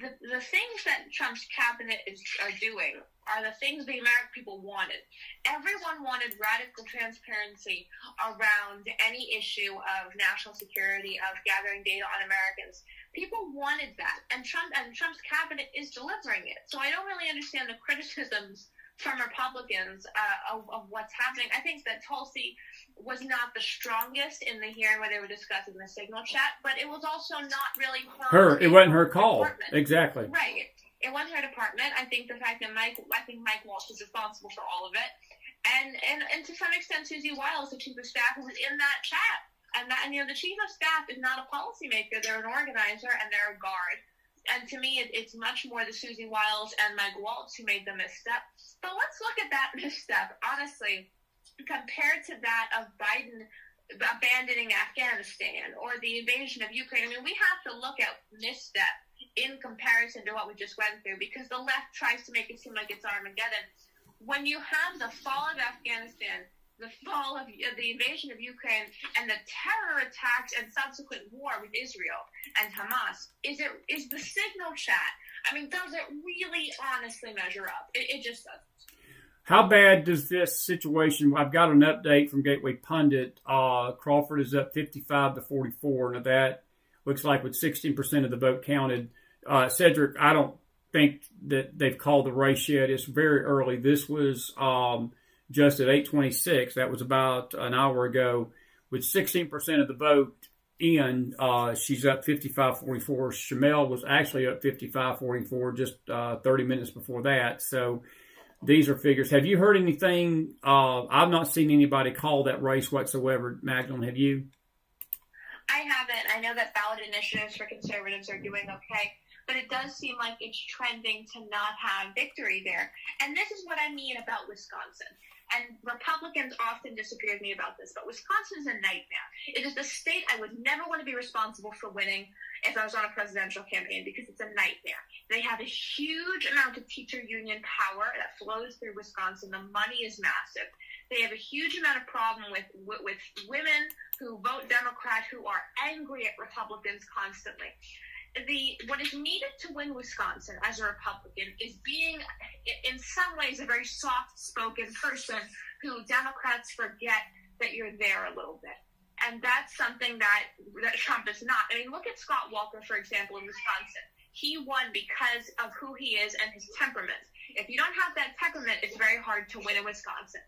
The things that Trump's cabinet are doing are the things the American people wanted. Everyone wanted radical transparency around any issue of national security, of gathering data on Americans. People wanted that, and Trump's cabinet is delivering it. So I don't really understand the criticisms from Republicans of what's happening. I think that Tulsi was not the strongest in the hearing where they were discussing the signal chat, but it was also not really it wasn't her call. Department. Exactly. Right. It wasn't her department. I think the fact that Mike Waltz was responsible for all of it. And to some extent, Susie Wiles, the chief of staff, who was in that chat. And the chief of staff is not a policymaker. They're an organizer and they're a guard. And to me, it's much more the Susie Wiles and Mike Waltz who made the misstep. But let's look at that misstep, honestly, compared to that of Biden abandoning Afghanistan or the invasion of Ukraine. We have to look at misstep in comparison to what we just went through, because the left tries to make it seem like it's Armageddon. When you have the fall of Afghanistan, the fall of the invasion of Ukraine, and the terror attacks and subsequent war with Israel and Hamas, is the signal chat? Does it really honestly measure up? It just doesn't. How bad does this situation? I've got an update from Gateway Pundit. Crawford is up 55-44. Now that looks like with 16% of the vote counted. Cedric, I don't think that they've called the race yet. It's very early. This was just at 8:26. That was about an hour ago. With 16% of the vote in. She's up 55-44. Shamel was actually up 55-44 just 30 minutes before that. So these are figures. Have you heard anything? I've not seen anybody call that race whatsoever. Magdalene, have you? I haven't. I know that ballot initiatives for conservatives are doing okay, but it does seem like it's trending to not have victory there. And this is what I mean about Wisconsin. And Republicans often disagree with me about this, but Wisconsin is a nightmare. It is the state I would never want to be responsible for winning if I was on a presidential campaign, because it's a nightmare. They have a huge amount of teacher union power that flows through Wisconsin. The money is massive. They have a huge amount of problem with women who vote Democrat who are angry at Republicans constantly. What is needed to win Wisconsin as a Republican is being, in some ways, a very soft-spoken person who Democrats forget that you're there a little bit. And that's something that Trump is not. I mean, look at Scott Walker, for example, in Wisconsin. He won because of who he is and his temperament. If you don't have that temperament, it's very hard to win in Wisconsin.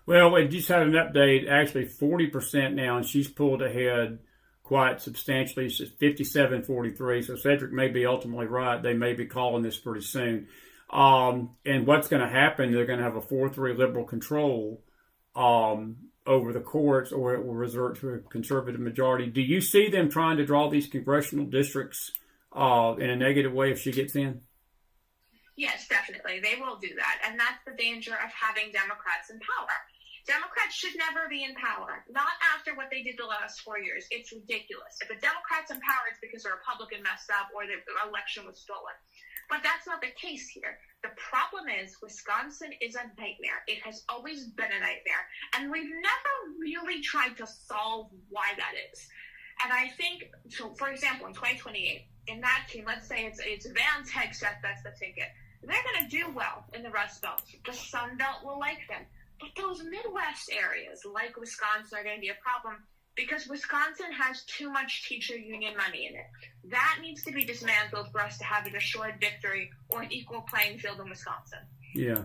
Well, we just had an update, actually 40% now, and she's pulled ahead quite substantially. It's 57-43, so Cedric may be ultimately right. They may be calling this pretty soon. And what's going to happen, they're going to have a 4-3 liberal control over the courts, or it will revert to a conservative majority. Do you see them trying to draw these congressional districts in a negative way if she gets in? Yes, definitely. They will do that. And that's the danger of having Democrats in power. Democrats should never be in power, not after what they did the last 4 years. It's ridiculous. If a Democrat's in power, it's because a Republican messed up or the election was stolen. But that's not the case here. The problem is Wisconsin is a nightmare. It has always been a nightmare. And we've never really tried to solve why that is. And I think, so for example, in 2028, in that team, let's say it's Vance Hegseth that's the ticket. They're going to do well in the Rust Belt. The Sun Belt will like them. But those Midwest areas, like Wisconsin, are going to be a problem because Wisconsin has too much teacher union money in it. That needs to be dismantled for us to have an assured victory or an equal playing field in Wisconsin. Yeah.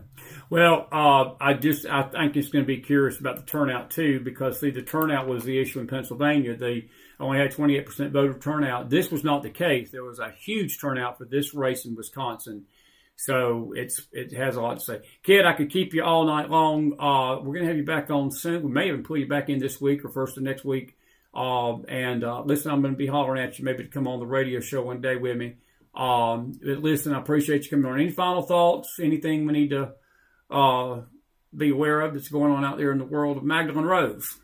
Well, I think it's going to be curious about the turnout, too, because, see, the turnout was the issue in Pennsylvania. They only had 28% voter turnout. This was not the case. There was a huge turnout for this race in Wisconsin. So it has a lot to say. Kid, I could keep you all night long. We're going to have you back on soon. We may even pull you back in this week or first of next week. Listen, I'm going to be hollering at you maybe to come on the radio show one day with me. Listen, I appreciate you coming on. Any final thoughts? Anything we need to be aware of that's going on out there in the world of Magdalene Rose?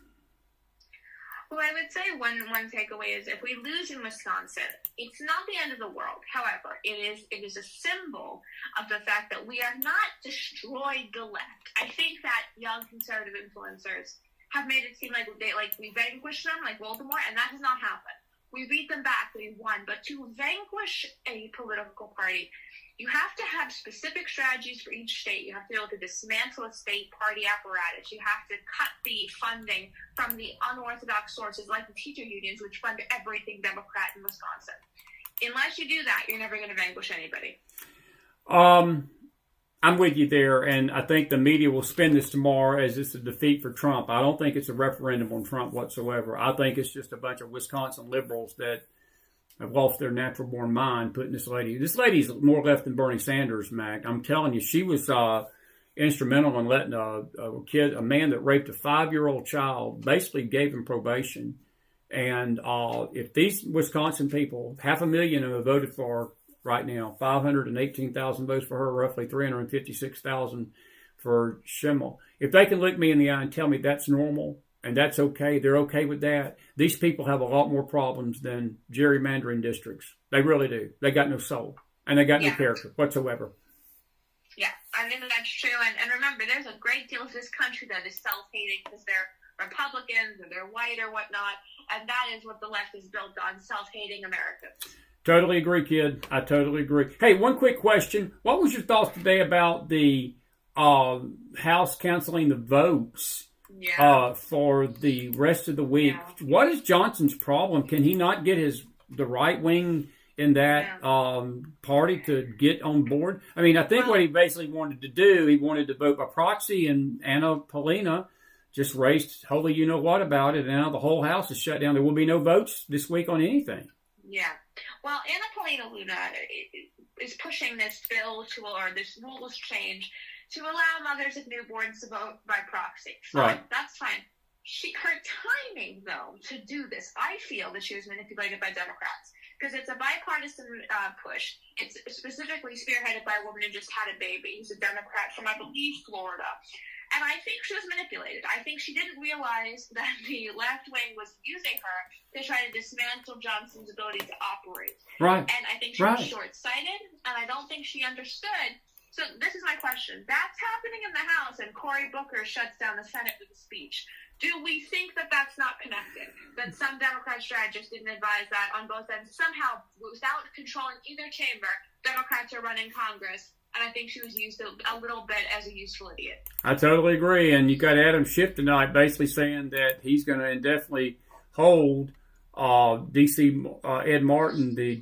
Well, I would say one takeaway is if we lose in Wisconsin, it's not the end of the world. However, it is a symbol of the fact that we have not destroyed the left. I think that young conservative influencers have made it seem like we vanquished them, like Voldemort, and that has not happened. We beat them back, we won. But to vanquish a political party, you have to have specific strategies for each state. You have to be able to dismantle a state party apparatus. You have to cut the funding from the unorthodox sources like the teacher unions, which fund everything Democrat in Wisconsin. Unless you do that, you're never going to vanquish anybody. I'm with you there, and I think the media will spin this tomorrow as it's a defeat for Trump. I don't think it's a referendum on Trump whatsoever. I think it's just a bunch of Wisconsin liberals that have lost their natural-born mind putting this lady. This lady's more left than Bernie Sanders, Mac. I'm telling you, she was instrumental in letting a man that raped a 5-year-old child, basically gave him probation. And if these Wisconsin people, 500,000 of them voted for her right now, 518,000 votes for her, roughly 356,000 for Schimmel. If they can look me in the eye and tell me that's normal, and that's okay, they're okay with that, these people have a lot more problems than gerrymandering districts. They really do. They got no soul. And they got no character whatsoever. Yeah, I mean, that's true. And remember, there's a great deal of this country that is self-hating because they're Republicans or they're white or whatnot. And that is what the left is built on, self-hating Americans. Totally agree, kid. I totally agree. Hey, one quick question. What was your thoughts today about the House canceling the votes for the rest of the week? Yeah. What is Johnson's problem? Can he not get the right wing in that party to get on board? I mean, I think what he basically wanted to do, he wanted to vote by proxy, and Anna Paulina just raced holy you-know-what about it, and now the whole House is shut down. There will be no votes this week on anything. Yeah. Well, Anna Paulina Luna is pushing this bill or this rules change to allow mothers of newborns to vote by proxy. Fine, right. That's fine. Her timing, though, to do this, I feel that she was manipulated by Democrats because it's a bipartisan push. It's specifically spearheaded by a woman who just had a baby who's a Democrat from, I believe, Florida. And I think she was manipulated. I think she didn't realize that the left wing was using her to try to dismantle Johnson's ability to operate. Right. And I think she was short-sighted, and I don't think she understood. So this is my question. That's happening in the House, and Cory Booker shuts down the Senate with a speech. Do we think that that's not connected? That some Democrat strategists didn't advise that on both ends? Somehow, without controlling either chamber, Democrats are running Congress. And I think she was used a little bit as a useful idiot. I totally agree. And you got Adam Schiff tonight basically saying that he's going to indefinitely hold D.C. Ed Martin, the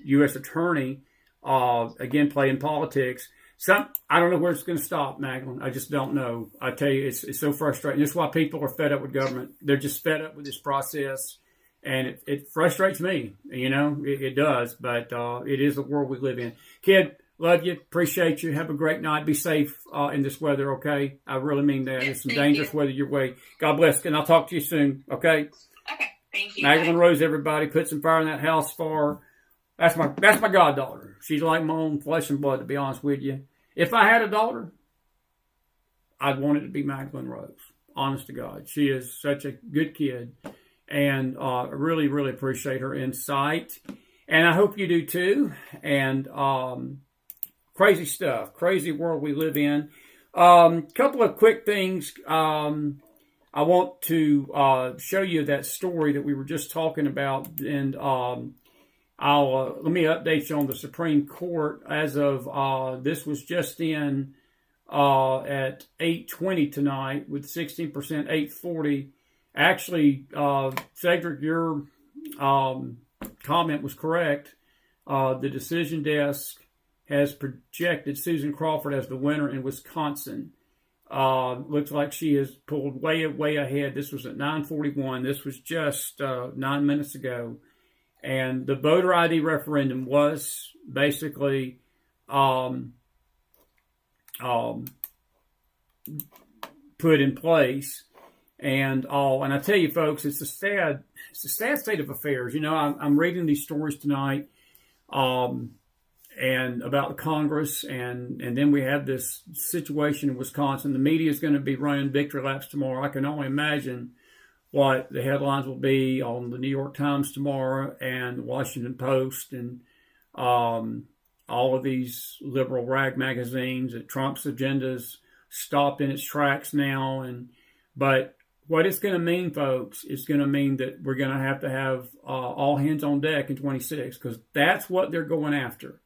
U.S. attorney, again playing politics. I don't know where it's going to stop, Maghdalen. I just don't know. I tell you, it's so frustrating. That's why people are fed up with government. They're just fed up with this process. And it frustrates me. It does. But it is the world we live in. Kid, love you. Appreciate you. Have a great night. Be safe in this weather, okay? I really mean that. There's some dangerous weather your way. God bless. And I'll talk to you soon, okay? Okay. Thank you. Maghdalen Rose, everybody. Put some fire in that house for her. That's my goddaughter. She's like my own flesh and blood, to be honest with you. If I had a daughter, I'd want it to be Maghdalen Rose. Honest to God. She is such a good kid. And I really, really appreciate her insight. And I hope you do too. And crazy stuff. Crazy world we live in. Couple of quick things. I want to show you that story that we were just talking about. And let me update you on the Supreme Court. As of this was just in at 8:20 tonight with 16%, 8:40. Actually, Cedric, your comment was correct. The decision desk has projected Susan Crawford as the winner in Wisconsin. Looks like she has pulled way, way ahead. This was at 9:41. This was just 9 minutes ago. And the voter ID referendum was basically put in place. And I tell you, folks, it's a sad state of affairs. I'm reading these stories tonight, and about the Congress, and then we have this situation in Wisconsin. The media is going to be running victory laps tomorrow. I can only imagine what the headlines will be on the New York Times tomorrow and the Washington Post and all of these liberal rag magazines. That Trump's agenda's stopped in its tracks now, but what it's going to mean, folks, is going to mean that we're going to have all hands on deck in 26, because that's what they're going after.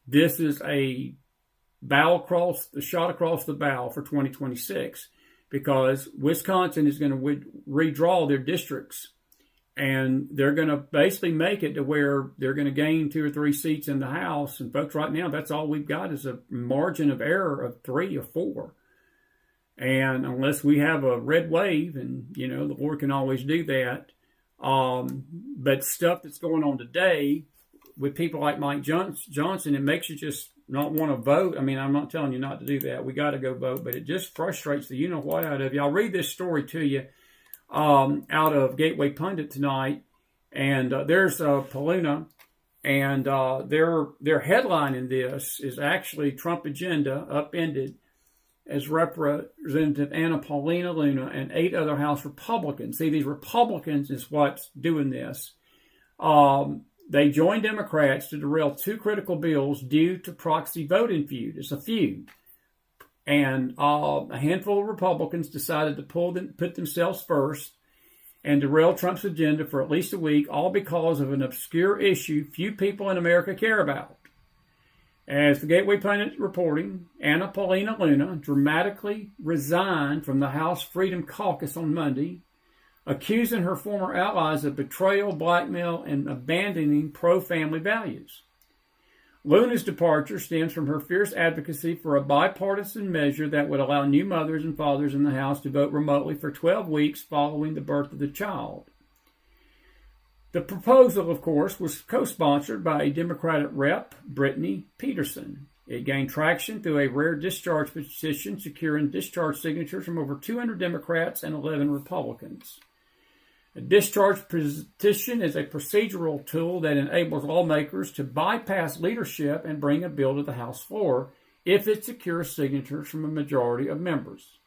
This is a shot across the bow for 2026, because Wisconsin is going to redraw their districts, and they're going to basically make it to where they're going to gain 2 or 3 seats in the House. And folks, right now, that's all we've got is a margin of error of 3 or 4. And unless we have a red wave, and, the Lord can always do that. But stuff that's going on today with people like Mike Johnson, it makes you just not want to vote. I mean, I'm not telling you not to do that. We got to go vote, but it just frustrates the you-know-what out of you. I'll read this story to you out of Gateway Pundit tonight. And there's Paulina, and their headline in this is actually Trump agenda upended, as Representative Anna Paulina Luna and 8 other House Republicans. See, these Republicans is what's doing this. They joined Democrats to derail 2 critical bills due to proxy voting feud. It's a feud. And a handful of Republicans decided to put themselves first and derail Trump's agenda for at least a week, all because of an obscure issue few people in America care about. As the Gateway Pundit is reporting, Anna Paulina Luna dramatically resigned from the House Freedom Caucus on Monday, accusing her former allies of betrayal, blackmail, and abandoning pro-family values. Luna's departure stems from her fierce advocacy for a bipartisan measure that would allow new mothers and fathers in the House to vote remotely for 12 weeks following the birth of the child. The proposal, of course, was co-sponsored by a Democratic rep, Brittany Peterson. It gained traction through a rare discharge petition securing discharge signatures from over 200 Democrats and 11 Republicans. A discharge petition is a procedural tool that enables lawmakers to bypass leadership and bring a bill to the House floor if it secures signatures from a majority of members.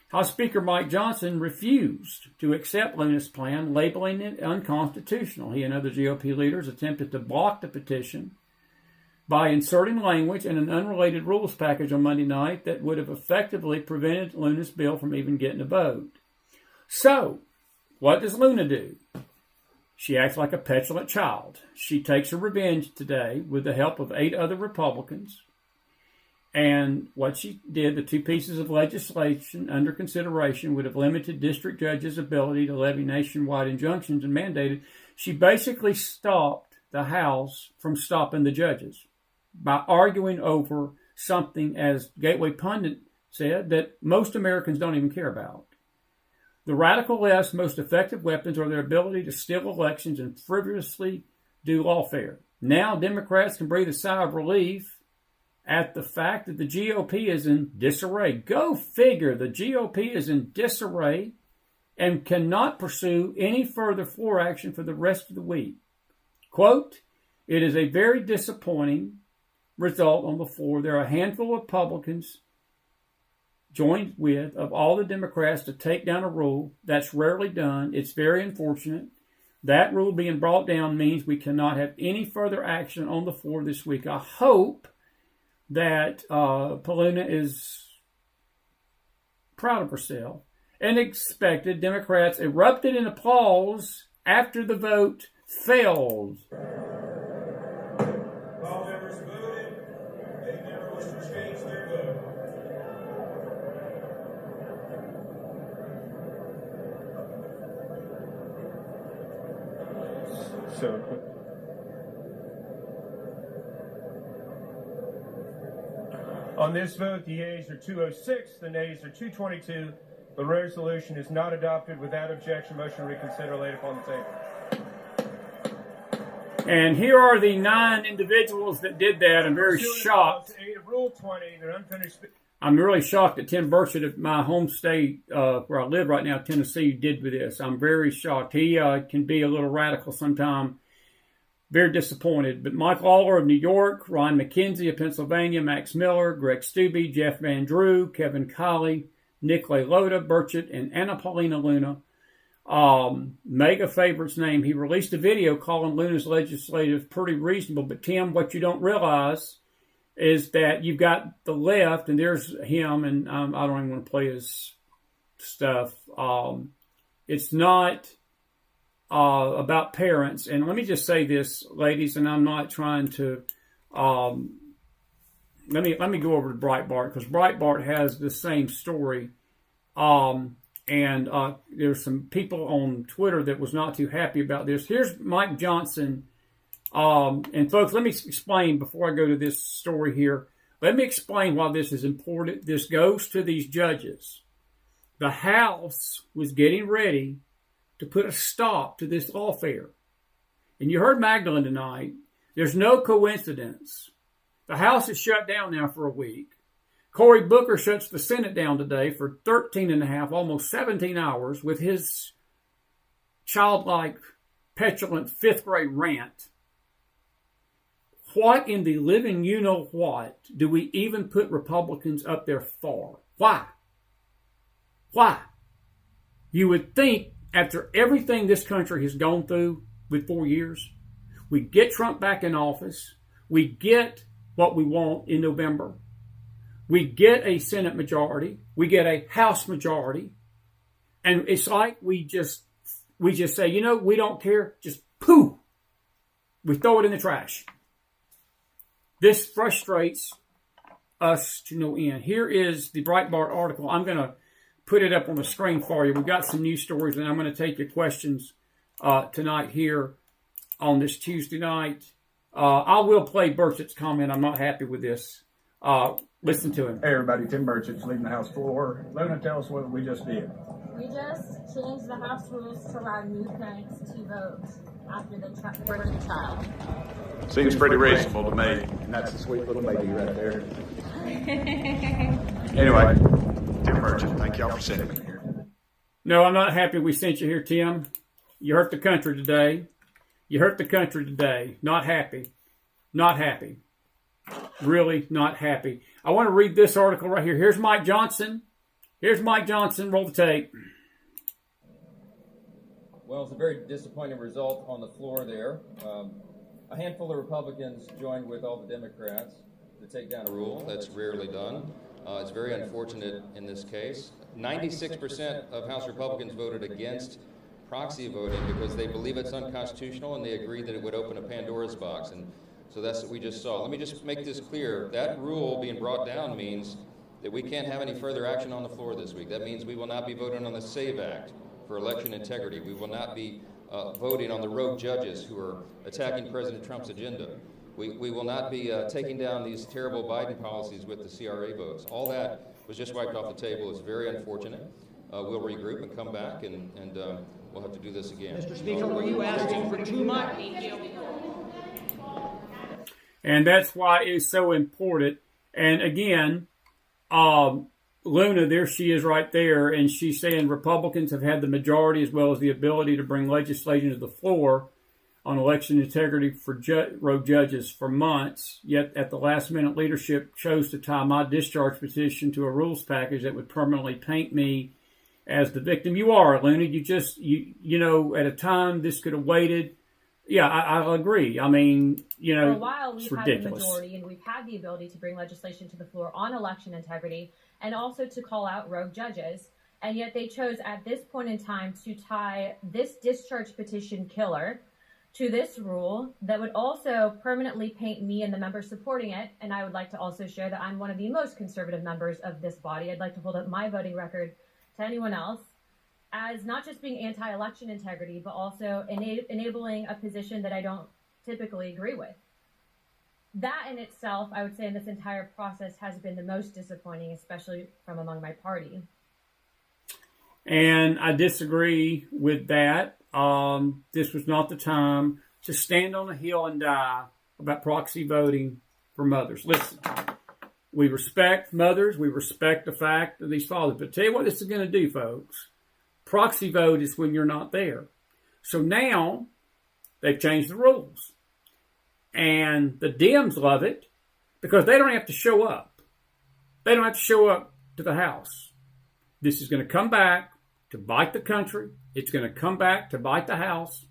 House Speaker Mike Johnson refused to accept Luna's plan, labeling it unconstitutional. He and other GOP leaders attempted to block the petition by inserting language in an unrelated rules package on Monday night that would have effectively prevented Luna's bill from even getting a vote. So, what does Luna do? She acts like a petulant child. She takes her revenge today with the help of 8 other Republicans. And what she did, the 2 pieces of legislation under consideration would have limited district judges' ability to levy nationwide injunctions and mandated. She basically stopped the House from stopping the judges by arguing over something, as Gateway Pundit said, that most Americans don't even care about. The radical left's most effective weapons are their ability to steal elections and frivolously do lawfare. Now Democrats can breathe a sigh of relief at the fact that the GOP is in disarray. Go figure, the GOP is in disarray and cannot pursue any further floor action for the rest of the week. Quote, "It is a very disappointing result on the floor. There are a handful of Republicans joined with of all the Democrats to take down a rule. That's rarely done. It's very unfortunate. That rule being brought down means we cannot have any further action on the floor this week." I hope that Paluna is proud of herself and expected. Democrats erupted in applause after the vote failed. All members voted. They never wish to change their vote. On this vote, the yeas are 206, the nays are 222. The resolution is not adopted. Without objection, motion to reconsider laid upon the table. And here are the 9 individuals that did that. I'm very shocked. Rule 20, they're unfinished. I'm really shocked that Tim Burchett of my home state, where I live right now, Tennessee, did with this. I'm very shocked. He can be a little radical sometimes. Very disappointed. But Mike Lawler of New York, Ron McKenzie of Pennsylvania, Max Miller, Greg Stubbe, Jeff Van Drew, Kevin Colley, Nick Lota, Burchett, and Anna Paulina Luna. Mega Favorite's name. He released a video calling Luna's legislative pretty reasonable. But Tim, what you don't realize is that you've got the left, and there's him, and I don't even want to play his stuff. It's not about parents. And let me just say this, ladies, and I'm not trying to, let me go over to Breitbart, because Breitbart has the same story. And there's some people on Twitter that was not too happy about this. Here's Mike Johnson. And folks, let me explain before I go to this story here. Let me explain why this is important. This goes to these judges. The House was getting ready to put a stop to this lawfare. And you heard Maghdalen tonight. There's no coincidence. The House is shut down now for a week. Cory Booker shuts the Senate down today for 13 and a half, almost 17 hours with his childlike, petulant 5th grade rant. What in the living you-know-what do we even put Republicans up there for? Why? Why? You would think after everything this country has gone through with 4 years, we get Trump back in office, we get what we want in November, we get a Senate majority, we get a House majority, and it's like we just say, you know, we don't care, just pooh, we throw it in the trash. This frustrates us to no end. Here is the Breitbart article. I'm going to put it up on the screen for you. We've got some news stories, and I'm going to take your questions tonight here on this Tuesday night. I will play Burchett's comment. I'm not happy with this. Listen to him. Hey everybody, Tim Burchett's leaving the House floor. Luna, tell us what we just did. We just changed the House rules to allow new parents to vote after the birth of the child. Seems pretty reasonable to me. And that's a sweet little baby right there. Anyway, Tim Burchett, thank y'all for sending me here. No, I'm not happy we sent you here, Tim. You hurt the country today. You hurt the country today. Not happy. Not happy. Really not happy. I want to read this article right here. Here's Mike Johnson. Here's Mike Johnson. Roll the tape. Well, it's a very disappointing result on the floor there. A handful of Republicans joined with all the Democrats to take down a rule. That's rarely done. It's very unfortunate in this case. 96% of House Republicans voted against proxy voting because they believe it's unconstitutional and they agree that it would open a Pandora's box. And so that's what we just saw. Let me just make this clear. That rule being brought down means that we can't have any further action on the floor this week. That means we will not be voting on the SAVE Act for election integrity. We will not be voting on the rogue judges who are attacking President Trump's agenda. We will not be taking down these terrible Biden policies with the CRA votes. All that was just wiped off the table. It's very unfortunate. We'll regroup and come back, and we'll have to do this again. Mr. Speaker, were you asking for too much? And that's why it's so important. And again, Luna, there she is right there, and she's saying Republicans have had the majority as well as the ability to bring legislation to the floor on election integrity for rogue judges for months, yet at the last minute leadership chose to tie my discharge petition to a rules package that would permanently paint me as the victim. You are, Luna. You know, at a time this could have waited. Yeah, I agree. I mean, you know, for a while we've it's had ridiculous. the majority and we've had the ability to bring legislation to the floor on election integrity and also to call out rogue judges. And yet they chose at this point in time to tie this discharge petition killer to this rule that would also permanently paint me and the members supporting it. And I would like to also share that I'm one of the most conservative members of this body. I'd like to hold up my voting record to anyone else as not just being anti-election integrity, but also enabling a position that I don't typically agree with. That in itself, I would say in this entire process has been the most disappointing, especially from among my party. And I disagree with that. This was not the time to stand on a hill and die about proxy voting for mothers. Listen, we respect mothers. We respect the fact of these fathers. But tell you what this is going to do, folks. Proxy vote is when you're not there. So now they've changed the rules. And the Dems love it because they don't have to show up. They don't have to show up to the House. This is going to come back to bite the country. It's going to come back to bite the House.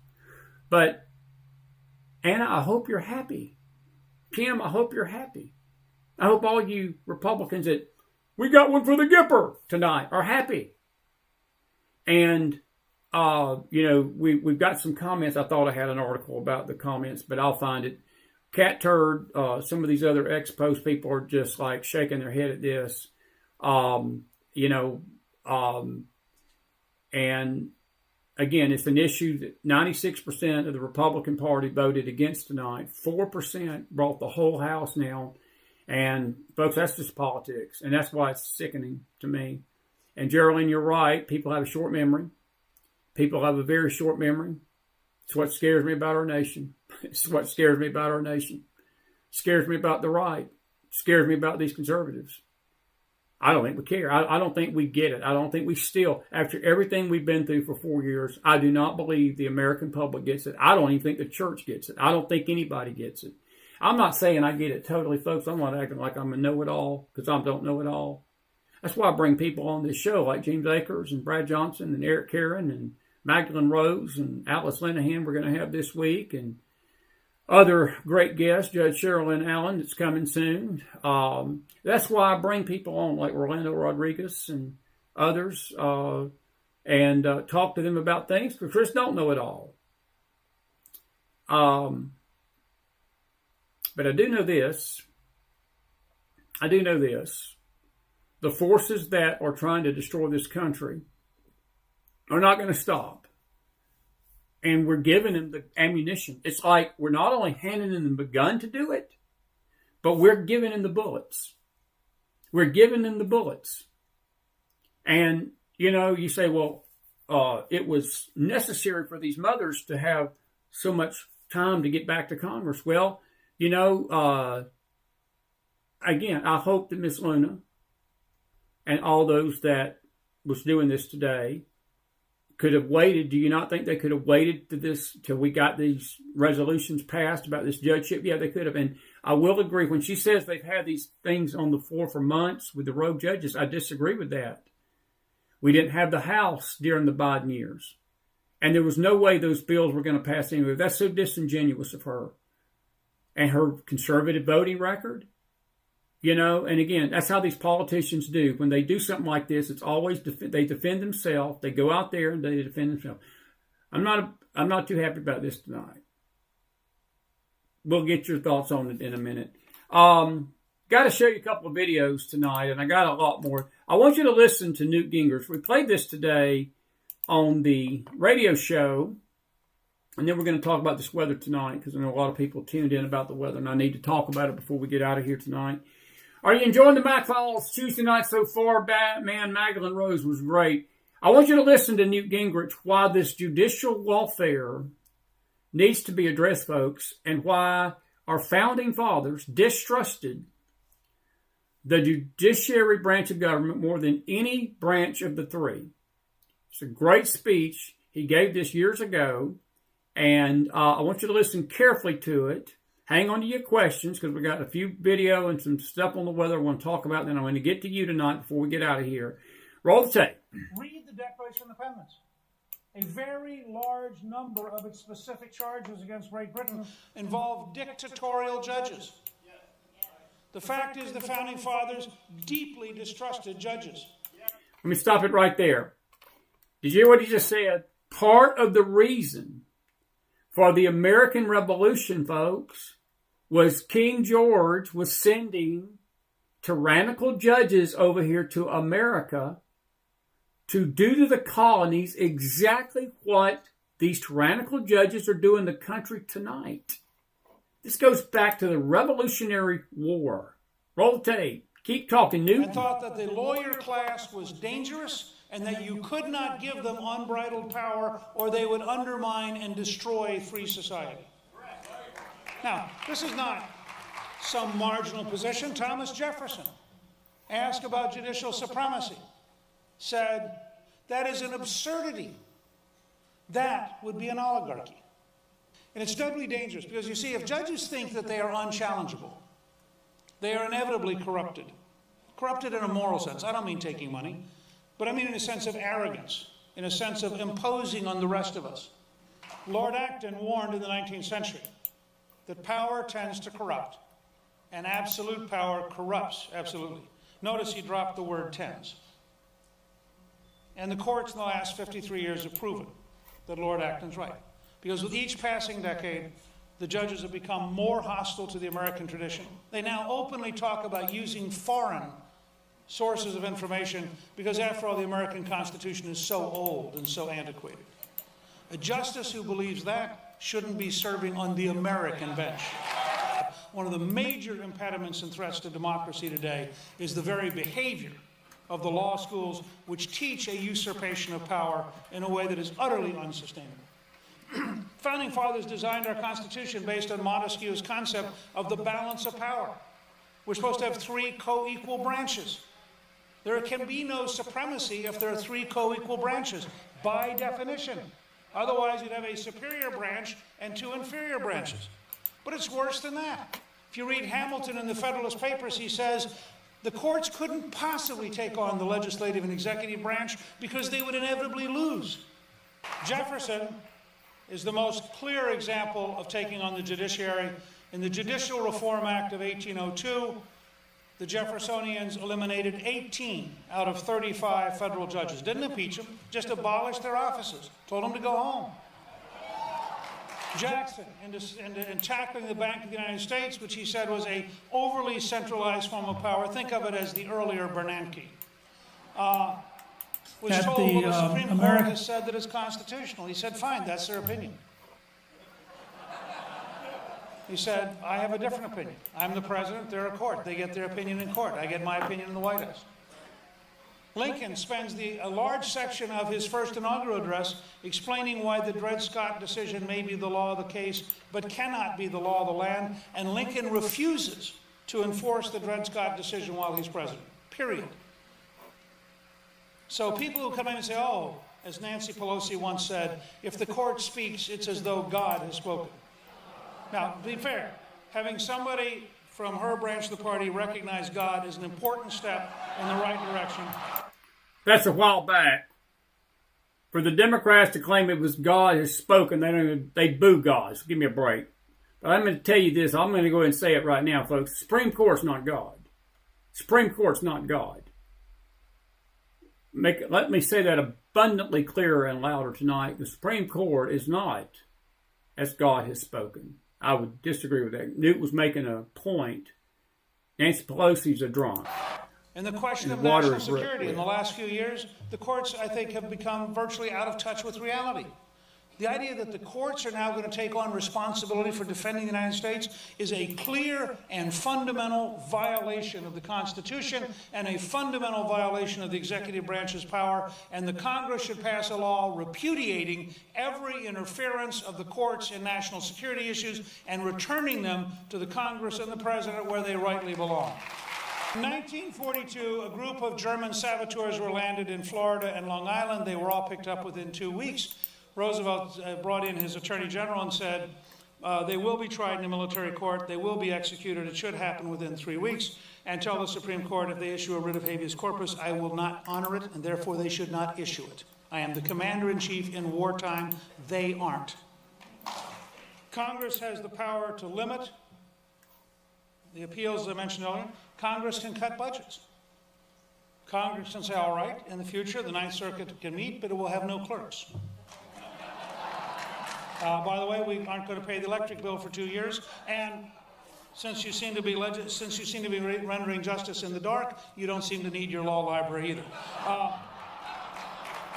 But, Anna, I hope you're happy. Kim, I hope you're happy. I hope all you Republicans that we got one for the Gipper tonight are happy. And, you know, we've got some comments. I thought I had an article about the comments, but I'll find it. Cat Turd, some of these other ex-post people are just like shaking their head at this. You know, and again, it's an issue that 96% of the Republican Party voted against tonight. 4% brought the whole House now. And, folks, that's just politics. And that's why it's sickening to me. And, Geraldine, you're right. People have a short memory. People have a very short memory. It's what scares me about our nation. It's what scares me about our nation. It scares me about the right. It scares me about these conservatives. I don't think we care. I don't think we get it. I don't think we still, after everything we've been through for 4 years, I do not believe the American public gets it. I don't even think the church gets it. I don't think anybody gets it. I'm not saying I get it totally, folks. I'm not acting like I'm a know-it-all because I don't know it all. That's why I bring people on this show like James Akers and Brad Johnson and Eric Caron and Maghdalen Rose and Atlas Linehan we're going to have this week, and other great guests, Judge Sherilyn Allen, that's coming soon. That's why I bring people on like Orlando Rodriguez and others and talk to them about things because Chris don't know it all. But I do know this. The forces that are trying to destroy this country are not going to stop. and we're giving them the ammunition. It's like we're not only handing them the gun to do it, but we're giving them the bullets. We're giving them the bullets. And, you know, you say, well, it was necessary for these mothers to have so much time to get back to Congress. Well, you know, again, I hope that Miss Luna and all those that was doing this today could have waited. Do you not think they could have waited to this till we got these resolutions passed about this judgeship? Yeah, they could have. And I will agree when she says they've had these things on the floor for months with the rogue judges. I disagree with that. We didn't have the House during the Biden years, and there was no way those bills were going to pass anyway. That's so disingenuous of her and her conservative voting record. You know, and again, that's how these politicians do. When they do something like this, it's always they defend themselves. They go out there and they defend themselves. I'm not too happy about this tonight. We'll get your thoughts on it in a minute. Got to show you a couple of videos tonight, and I got a lot more. I want you to listen to Newt Gingrich. We played this today on the radio show, and then we're going to talk about this weather tonight because I know a lot of people tuned in about the weather, and I need to talk about it before we get out of here tonight. Are you enjoying the McFiles Tuesday night so far? Man, Maghdalen Rose was great. I want you to listen to Newt Gingrich why this judicial welfare needs to be addressed, folks, and why our founding fathers distrusted the judiciary branch of government more than any branch of the three. It's a great speech. He gave this years ago, and I want you to listen carefully to it. Hang on to your questions because we got a few video and some stuff on the weather I want to talk about. Then I'm going to get to you tonight before we get out of here. Roll the tape. Read the Declaration of Independence. A very large number of its specific charges against Great Britain involve dictatorial judges. The fact is the Founding Fathers deeply distrusted judges. Let me stop it right there. Did you hear what he just said? Part of the reason for the American Revolution, folks, was King George was sending tyrannical judges over here to America to do to the colonies exactly what these tyrannical judges are doing in the country tonight. This goes back to the Revolutionary War. Roll the tape. Keep talking, Newt. And thought that the lawyer class was dangerous and that you could not give them unbridled power or they would undermine and destroy free society. Now, this is not some marginal position. Thomas Jefferson, asked about judicial supremacy, said, that is an absurdity. That would be an oligarchy. And it's doubly dangerous because, you see, if judges think that they are unchallengeable, they are inevitably corrupted. Corrupted in a moral sense. I don't mean taking money, but I mean in a sense of arrogance, in a sense of imposing on the rest of us. Lord Acton warned in the 19th century that power tends to corrupt, and absolute power corrupts absolutely. Notice he dropped the word tends. And the courts in the last 53 years have proven that Lord Acton's right. Because with each passing decade, the judges have become more hostile to the American tradition. They now openly talk about using foreign sources of information because, after all, the American Constitution is so old and so antiquated. A justice who believes that shouldn't be serving on the American bench. One of the major impediments and threats to democracy today is the very behavior of the law schools, which teach a usurpation of power in a way that is utterly unsustainable. Founding Fathers designed our Constitution based on Montesquieu's concept of the balance of power. We're supposed to have three co-equal branches. There can be no supremacy if there are three co-equal branches, by definition. Otherwise, you'd have a superior branch and two inferior branches. But it's worse than that. If you read Hamilton in the Federalist Papers, he says the courts couldn't possibly take on the legislative and executive branch because they would inevitably lose. Jefferson is the most clear example of taking on the judiciary. In the Judicial Reform Act of 1802, the Jeffersonians eliminated 18 out of 35 federal judges. Didn't impeach them, just abolished their offices, told them to go home. Jackson, in tackling the Bank of the United States, which he said was a overly centralized form of power, think of it as the earlier Bernanke. was told, well, the Supreme Court has said that it's constitutional. He said, fine, that's their opinion. He said, I have a different opinion. I'm the president, they're a court. They get their opinion in court. I get my opinion in the White House. Lincoln spends a large section of his first inaugural address explaining why the Dred Scott decision may be the law of the case, but cannot be the law of the land, and Lincoln refuses to enforce the Dred Scott decision while he's president, period. So people who come in and say, oh, as Nancy Pelosi once said, if the court speaks, it's as though God has spoken. Now, to be fair, having somebody from her branch of the party recognize God is an important step in the right direction. That's a while back. For the Democrats to claim it was God has spoken, they boo God. So give me a break. But I'm going to tell you this. I'm going to go ahead and say it right now, folks. The Supreme Court's not God. Supreme Court's not God. Let me say that abundantly clearer and louder tonight. The Supreme Court is not as God has spoken. I would disagree with that. Newt was making a point. Nancy Pelosi's a drunk. And the question of national security in the last few years, the courts, I think, have become virtually out of touch with reality. The idea that the courts are now going to take on responsibility for defending the United States is a clear and fundamental violation of the Constitution and a fundamental violation of the executive branch's power, and the Congress should pass a law repudiating every interference of the courts in national security issues and returning them to the Congress and the President where they rightly belong. In 1942, a group of German saboteurs were landed in Florida and Long Island. They were all picked up within 2 weeks. Roosevelt brought in his attorney general and said, they will be tried in a military court. They will be executed. It should happen within 3 weeks. And tell the Supreme Court if they issue a writ of habeas corpus, I will not honor it, and therefore they should not issue it. I am the commander-in-chief in wartime. They aren't. Congress has the power to limit the appeals, as I mentioned earlier. Congress can cut budgets. Congress can say, all right, in the future, the Ninth Circuit can meet, but it will have no clerks. By the way, we aren't going to pay the electric bill for 2 years, and since you seem to be rendering justice in the dark, you don't seem to need your law library either.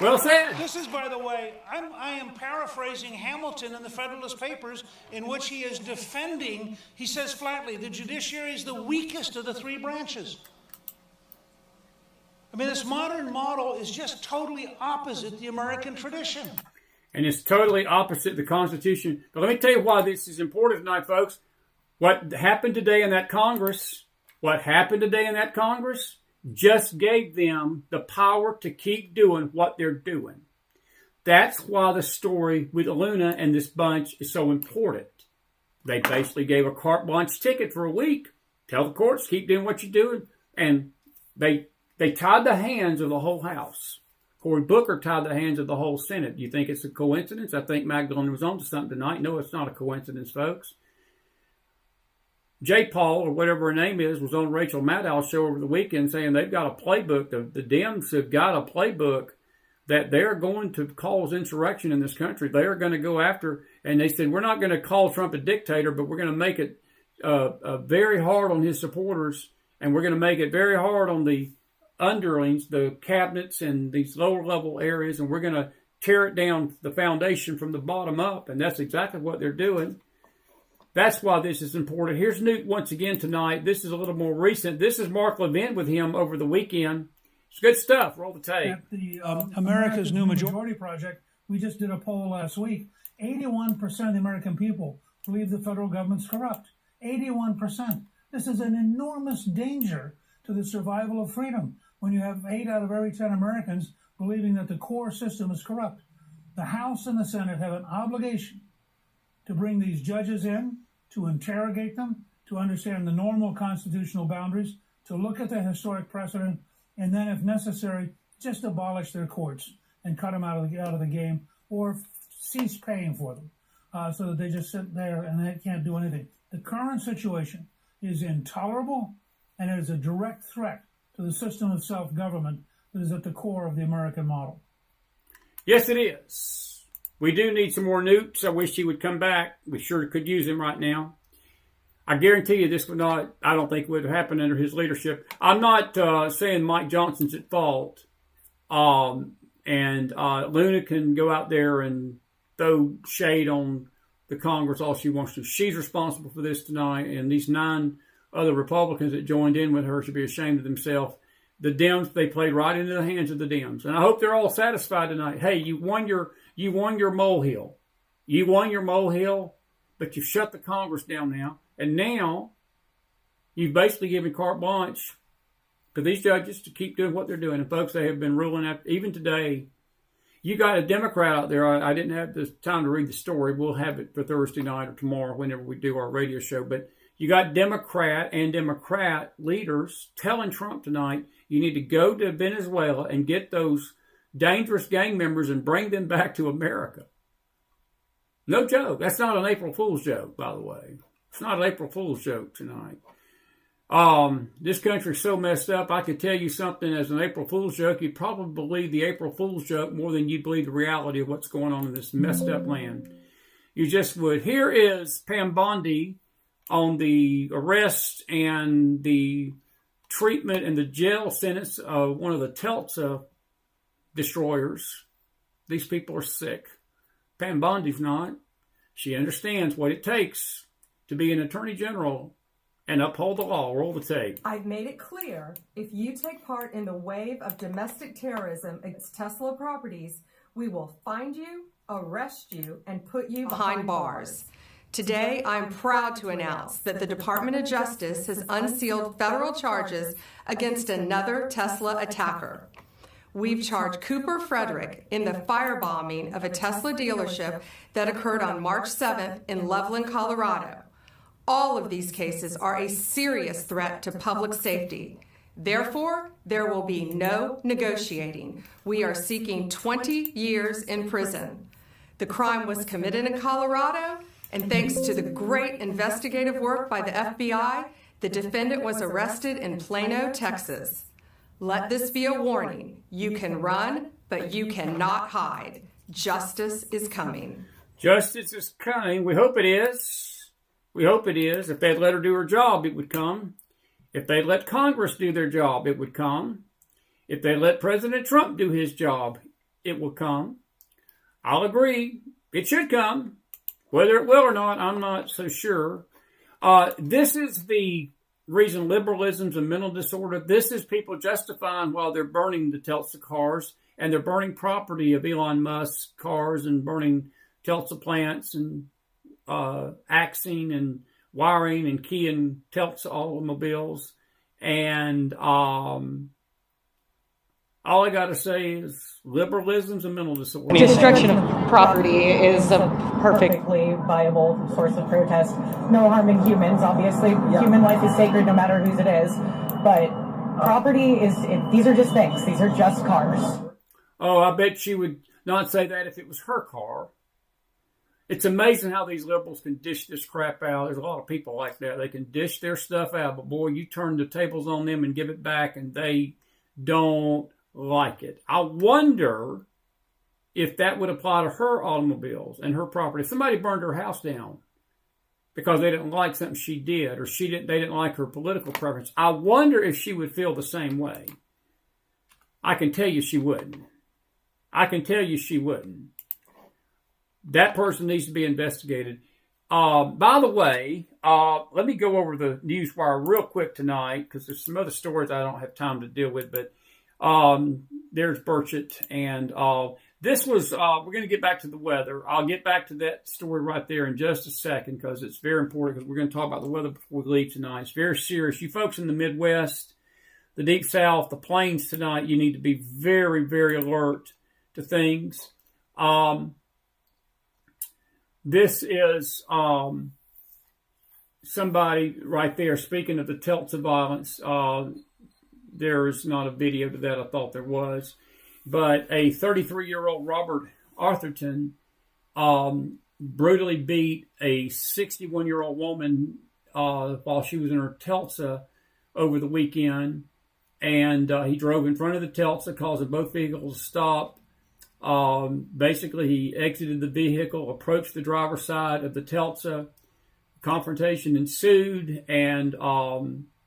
Well said. This is, by the way, I am paraphrasing Hamilton in the Federalist Papers, in which he is defending, he says flatly, the judiciary is the weakest of the three branches. I mean, this modern model is just totally opposite the American tradition. And it's totally opposite the Constitution. But let me tell you why this is important tonight, folks. What happened today in that Congress, just gave them the power to keep doing what they're doing. That's why the story with Luna and this bunch is so important. They basically gave a carte blanche ticket for a week. Tell the courts, keep doing what you're doing. And they tied the hands of the whole House. Cory Booker tied the hands of the whole Senate. Do you think it's a coincidence? I think Maghdalen was on to something tonight. No, it's not a coincidence, folks. J. Paul, or whatever her name is, was on Rachel Maddow's show over the weekend saying they've got a playbook. The Dems have got a playbook that they're going to cause insurrection in this country. They're going to go after, and they said, we're not going to call Trump a dictator, but we're going to make it very hard on his supporters, and we're going to make it very hard on the underlings, the cabinets and these lower level areas, and we're going to tear it down the foundation from the bottom up. And that's exactly what they're doing. That's why this is important. Here's Newt once again tonight. This is a little more recent. This is Mark Levin with him over the weekend. It's good stuff. Roll the tape. At the America's New Majority Project, we just did a poll last week. 81% of the American people believe the federal government's corrupt. 81%. This is an enormous danger to the survival of freedom when you have 8 out of every 10 Americans believing that the core system is corrupt. The House and the Senate have an obligation to bring these judges in, to interrogate them, to understand the normal constitutional boundaries, to look at the historic precedent, and then, if necessary, just abolish their courts and cut them out of the game, or cease paying for them, so that they just sit there and they can't do anything. The current situation is intolerable, and it is a direct threat to the system of self-government that is at the core of the American model. Yes, it is. We do need some more Newts. I wish he would come back. We sure could use him right now. I guarantee you this would not, I don't think would happen under his leadership. I'm not saying Mike Johnson's at fault. And Luna can go out there and throw shade on the Congress all she wants to. She's responsible for this tonight, and these 9 other Republicans that joined in with her should be ashamed of themselves. The Dems, they played right into the hands of the Dems. And I hope they're all satisfied tonight. Hey, you won your molehill. You won your molehill, but you've shut the Congress down now. And now you've basically given carte blanche to these judges to keep doing what they're doing. And folks, they have been ruling out, even today. You got a Democrat out there. I didn't have the time to read the story. We'll have it for Thursday night or tomorrow whenever we do our radio show. But you got Democrat leaders telling Trump tonight, you need to go to Venezuela and get those dangerous gang members and bring them back to America. No joke. That's not an April Fool's joke, by the way. It's not an April Fool's joke tonight. This country's so messed up, I could tell you something as an April Fool's joke. You'd probably believe the April Fool's joke more than you'd believe the reality of what's going on in this messed up land. You just would. Here is Pam Bondi on the arrest and the treatment and the jail sentence of one of the Tulsa destroyers. These people are sick. Pam Bondi's not. She understands what it takes to be an attorney general and uphold the law. Roll the tape. I've made it clear, if you take part in the wave of domestic terrorism against Tesla properties, we will find you, arrest you, and put you behind bars. Today, I'm proud to announce that the Department of Justice has unsealed federal charges against another Tesla attacker. We've charged Cooper Frederick in the firebombing of a Tesla dealership that occurred on March 7th in Loveland, Colorado. All of these cases are a serious threat to public safety. Therefore, there will be no negotiating. We are seeking 20 years in prison. The crime was committed in Colorado, and thanks to the great investigative work by the FBI, the defendant was arrested in Plano, Texas. Let this be a warning. You can run, but you cannot hide. Justice is coming. Justice is coming. We hope it is. We hope it is. If they'd let her do her job, it would come. If they'd let Congress do their job, it would come. If they let President Trump do his job, it will come. I'll agree. It should come. Whether it will or not, I'm not so sure. This is the reason liberalism's a mental disorder. This is people justifying while they're burning the Tulsa cars and they're burning property of Elon Musk's cars and burning Tulsa plants and axing and wiring and keying Tulsa automobiles. And all I got to say is liberalism's a mental disorder. Destruction of property is a perfectly viable source of protest. No harming humans, obviously. Yeah. Human life is sacred no matter whose it is. But property these are just things. These are just cars. Oh, I bet she would not say that if it was her car. It's amazing how these liberals can dish this crap out. There's a lot of people like that. They can dish their stuff out, but boy, you turn the tables on them and give it back, and they don't like it. I wonder if that would apply to her automobiles and her property. If somebody burned her house down because they didn't like something she did, or they didn't like her political preference, I wonder if she would feel the same way. I can tell you she wouldn't. I can tell you she wouldn't. That person needs to be investigated. By the way, let me go over the news wire real quick tonight because there's some other stories I don't have time to deal with. But there's Burchett, and this was. We're going to get back to the weather. I'll get back to that story right there in just a second because it's very important. Because we're going to talk about the weather before we leave tonight. It's very serious. You folks in the Midwest, the Deep South, the Plains tonight, you need to be very, very alert to things. This is somebody right there speaking of the Tulsa violence. There's not a video to that. I thought there was. But a 33-year-old Robert Arthurton brutally beat a 61-year-old woman while she was in her Tulsa over the weekend. And he drove in front of the Tulsa, causing both vehicles to stop. Basically, he exited the vehicle, approached the driver's side of the Tulsa. Confrontation ensued, and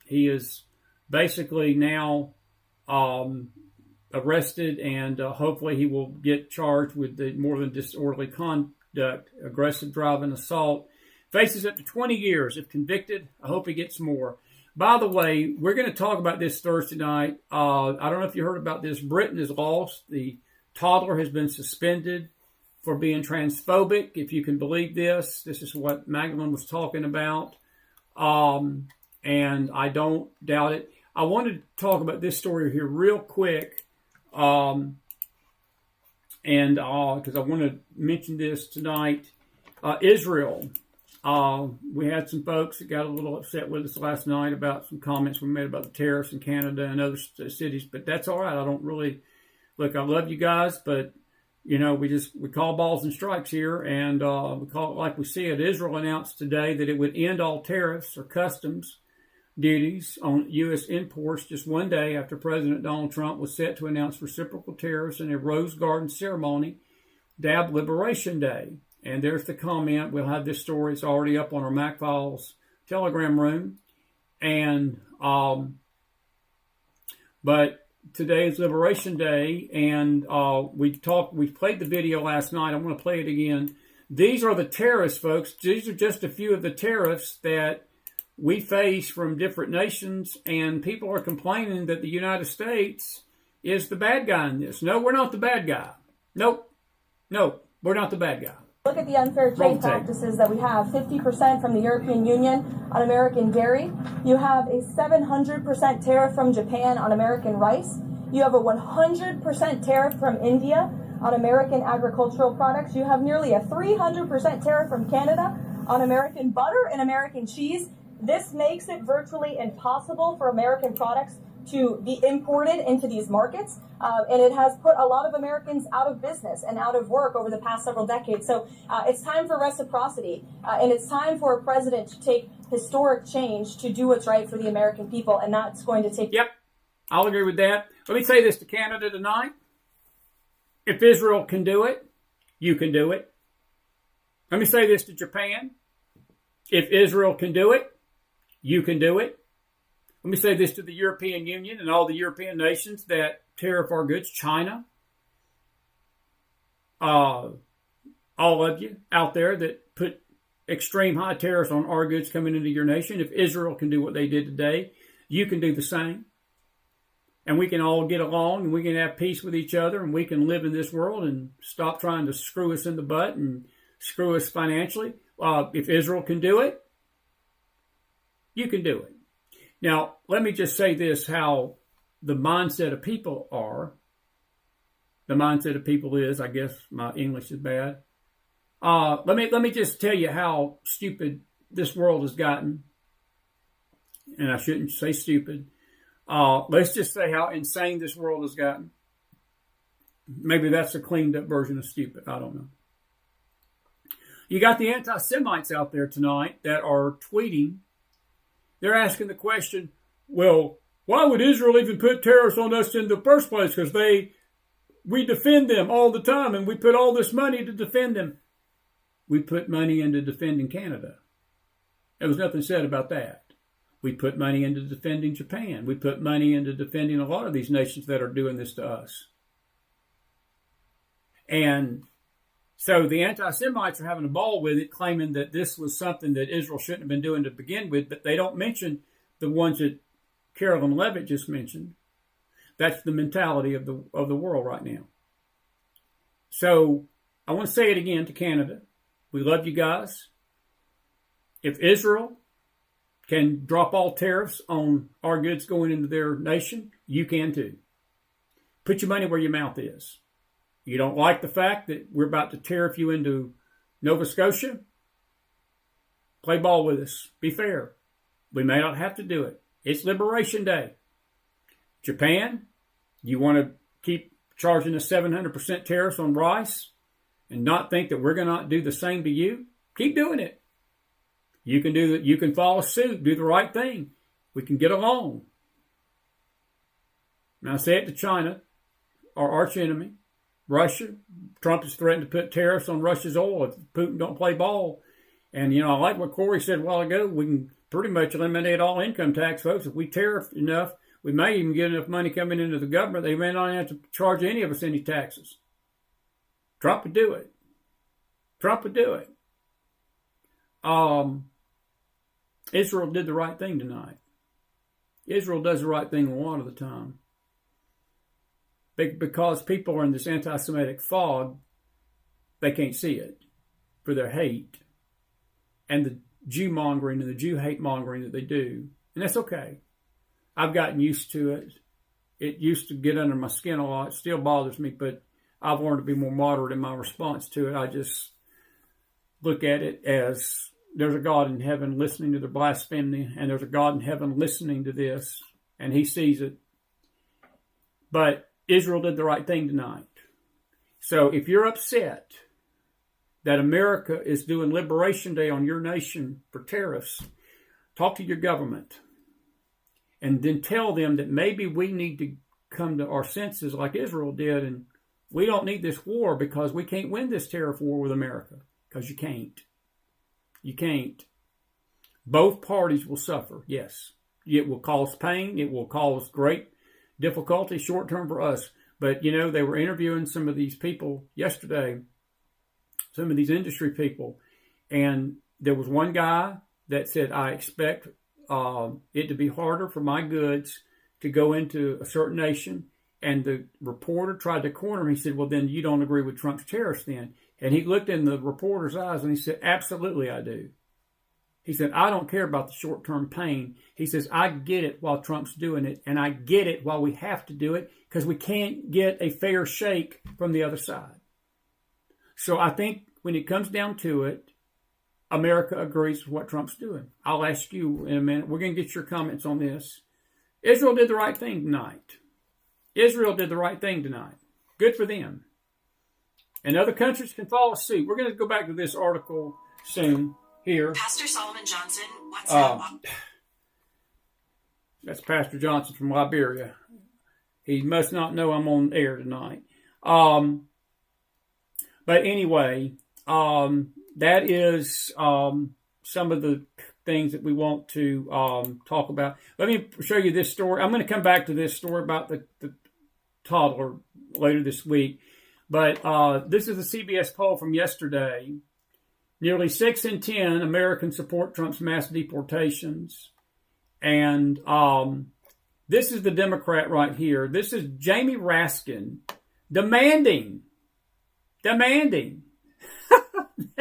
he is basically now arrested, and hopefully he will get charged with the more than disorderly conduct, aggressive driving, assault. Faces up to 20 years if convicted. I hope he gets more. By the way, we're going to talk about this Thursday night. I don't know if you heard about this. Britain has lost. The toddler has been suspended for being transphobic, if you can believe this. This is what Maghdalen was talking about. And I don't doubt it. I wanted to talk about this story here real quick. Because I want to mention this tonight. Israel. We had some folks that got a little upset with us last night about some comments we made about the tariffs in Canada and other cities, but that's all right. I don't really, look, I love you guys, but, you know, we call balls and strikes here, and we call it like we see it. Israel announced today that it would end all tariffs or customs duties on U.S. imports just one day after President Donald Trump was set to announce reciprocal tariffs in a Rose Garden ceremony, dubbed Liberation Day. And there's the comment. We'll have this story. It's already up on our McFiles Telegram room. And but today is Liberation Day, and we played the video last night. I'm going to play it again. These are the tariffs, folks. These are just a few of the tariffs that we face from different nations, and people are complaining that the United States is the bad guy in this. No, we're not the bad guy. Nope. No, we're not the bad guy. Look at the unfair trade practices that we have. 50% from the European Union on American dairy. You have a 700% tariff from Japan on American rice. You have a 100% tariff from India on American agricultural products. You have nearly a 300% tariff from Canada on American butter and American cheese. This makes it virtually impossible for American products to be imported into these markets, and it has put a lot of Americans out of business and out of work over the past several decades. So it's time for reciprocity, and it's time for a president to take historic change to do what's right for the American people, and that's going to take... Yep, I'll agree with that. Let me say this to Canada tonight. If Israel can do it, you can do it. Let me say this to Japan. If Israel can do it, you can do it. Let me say this to the European Union and all the European nations that tariff our goods. China, all of you out there that put extreme high tariffs on our goods coming into your nation. If Israel can do what they did today, you can do the same. And we can all get along, and we can have peace with each other, and we can live in this world and stop trying to screw us in the butt and screw us financially. If Israel can do it, you can do it. Now, let me just say this, how the mindset of people are. The mindset of people is, I guess my English is bad. Let me just tell you how stupid this world has gotten. And I shouldn't say stupid. Let's just say how insane this world has gotten. Maybe that's a cleaned up version of stupid. I don't know. You got the anti-Semites out there tonight that are tweeting. They're asking the question, well, why would Israel even put tariffs on us in the first place? Because we defend them all the time, and we put all this money to defend them. We put money into defending Canada. There was nothing said about that. We put money into defending Japan. We put money into defending a lot of these nations that are doing this to us. And so the anti-Semites are having a ball with it, claiming that this was something that Israel shouldn't have been doing to begin with, but they don't mention the ones that Carolyn Levitt just mentioned. That's the mentality of the world right now. So I want to say it again to Canada. We love you guys. If Israel can drop all tariffs on our goods going into their nation, you can too. Put your money where your mouth is. You don't like the fact that we're about to tariff you into Nova Scotia? Play ball with us. Be fair. We may not have to do it. It's Liberation Day. Japan, you want to keep charging us 700% tariffs on rice and not think that we're going to do the same to you? Keep doing it. You can do that. You can follow suit. Do the right thing. We can get along. Now say it to China, our arch enemy. Russia. Trump has threatened to put tariffs on Russia's oil if Putin don't play ball. And, I like what Corey said a while ago. We can pretty much eliminate all income tax, folks. If we tariff enough, We may even get enough money coming into the government, they may not have to charge any of us any taxes. Trump would do it. Trump would do it. Israel did the right thing tonight. Israel does the right thing a lot of the time. Because people are in this anti-Semitic fog, they can't see it for their hate and the Jew-mongering and the Jew-hate mongering that they do. And that's okay. I've gotten used to it. It used to get under my skin a lot. It still bothers me, but I've learned to be more moderate in my response to it. I just look at it as there's a God in heaven listening to the blasphemy, and there's a God in heaven listening to this, and he sees it. But Israel did the right thing tonight. So if you're upset that America is doing Liberation Day on your nation for tariffs, talk to your government and then tell them that maybe we need to come to our senses like Israel did, and we don't need this war because we can't win this tariff war with America, because you can't. You can't. Both parties will suffer, yes. It will cause pain. It will cause great difficulty short term for us. But, you know, they were interviewing some of these people yesterday, some of these industry people, and there was one guy that said, I expect it to be harder for my goods to go into a certain nation. And the reporter tried to corner him. He said, well, then you don't agree with Trump's tariffs then. And he looked in the reporter's eyes and he said, absolutely I do. He said, I don't care about the short-term pain. He says, I get it while Trump's doing it, and I get it while we have to do it because we can't get a fair shake from the other side. So I think when it comes down to it, America agrees with what Trump's doing. I'll ask you in a minute. We're going to get your comments on this. Israel did the right thing tonight. Israel did the right thing tonight. Good for them. And other countries can follow suit. We're going to go back to this article soon here. Pastor Solomon Johnson, what's up? That's Pastor Johnson from Liberia. He must not know I'm on air tonight. But anyway, that is some of the things that we want to talk about. Let me show you this story. I'm going to come back to this story about the toddler later this week. But this is a CBS poll from yesterday. Nearly 6 in 10 Americans support Trump's mass deportations. And this is the Democrat right here. This is Jamie Raskin demanding that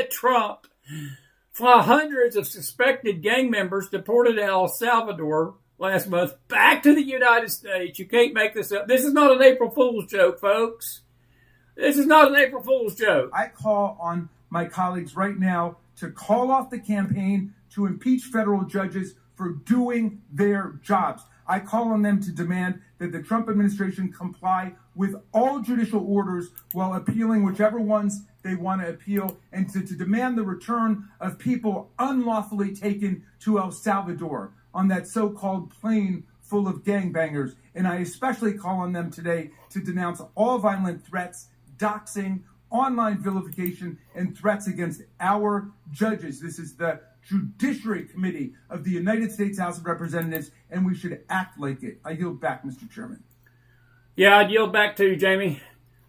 Trump fly hundreds of suspected gang members deported to El Salvador last month back to the United States. You can't make this up. This is not an April Fool's joke, folks. This is not an April Fool's joke. I call on my colleagues right now to call off the campaign to impeach federal judges for doing their jobs. I call on them to demand that the Trump administration comply with all judicial orders while appealing whichever ones they want to appeal, and to demand the return of people unlawfully taken to El Salvador on that so-called plane full of gangbangers. And I especially call on them today to denounce all violent threats, doxing, online vilification, and threats against our judges. This is the Judiciary Committee of the United States House of Representatives, and we should act like it. I yield back, Mr. Chairman. Yeah, I'd yield back to you, Jamie.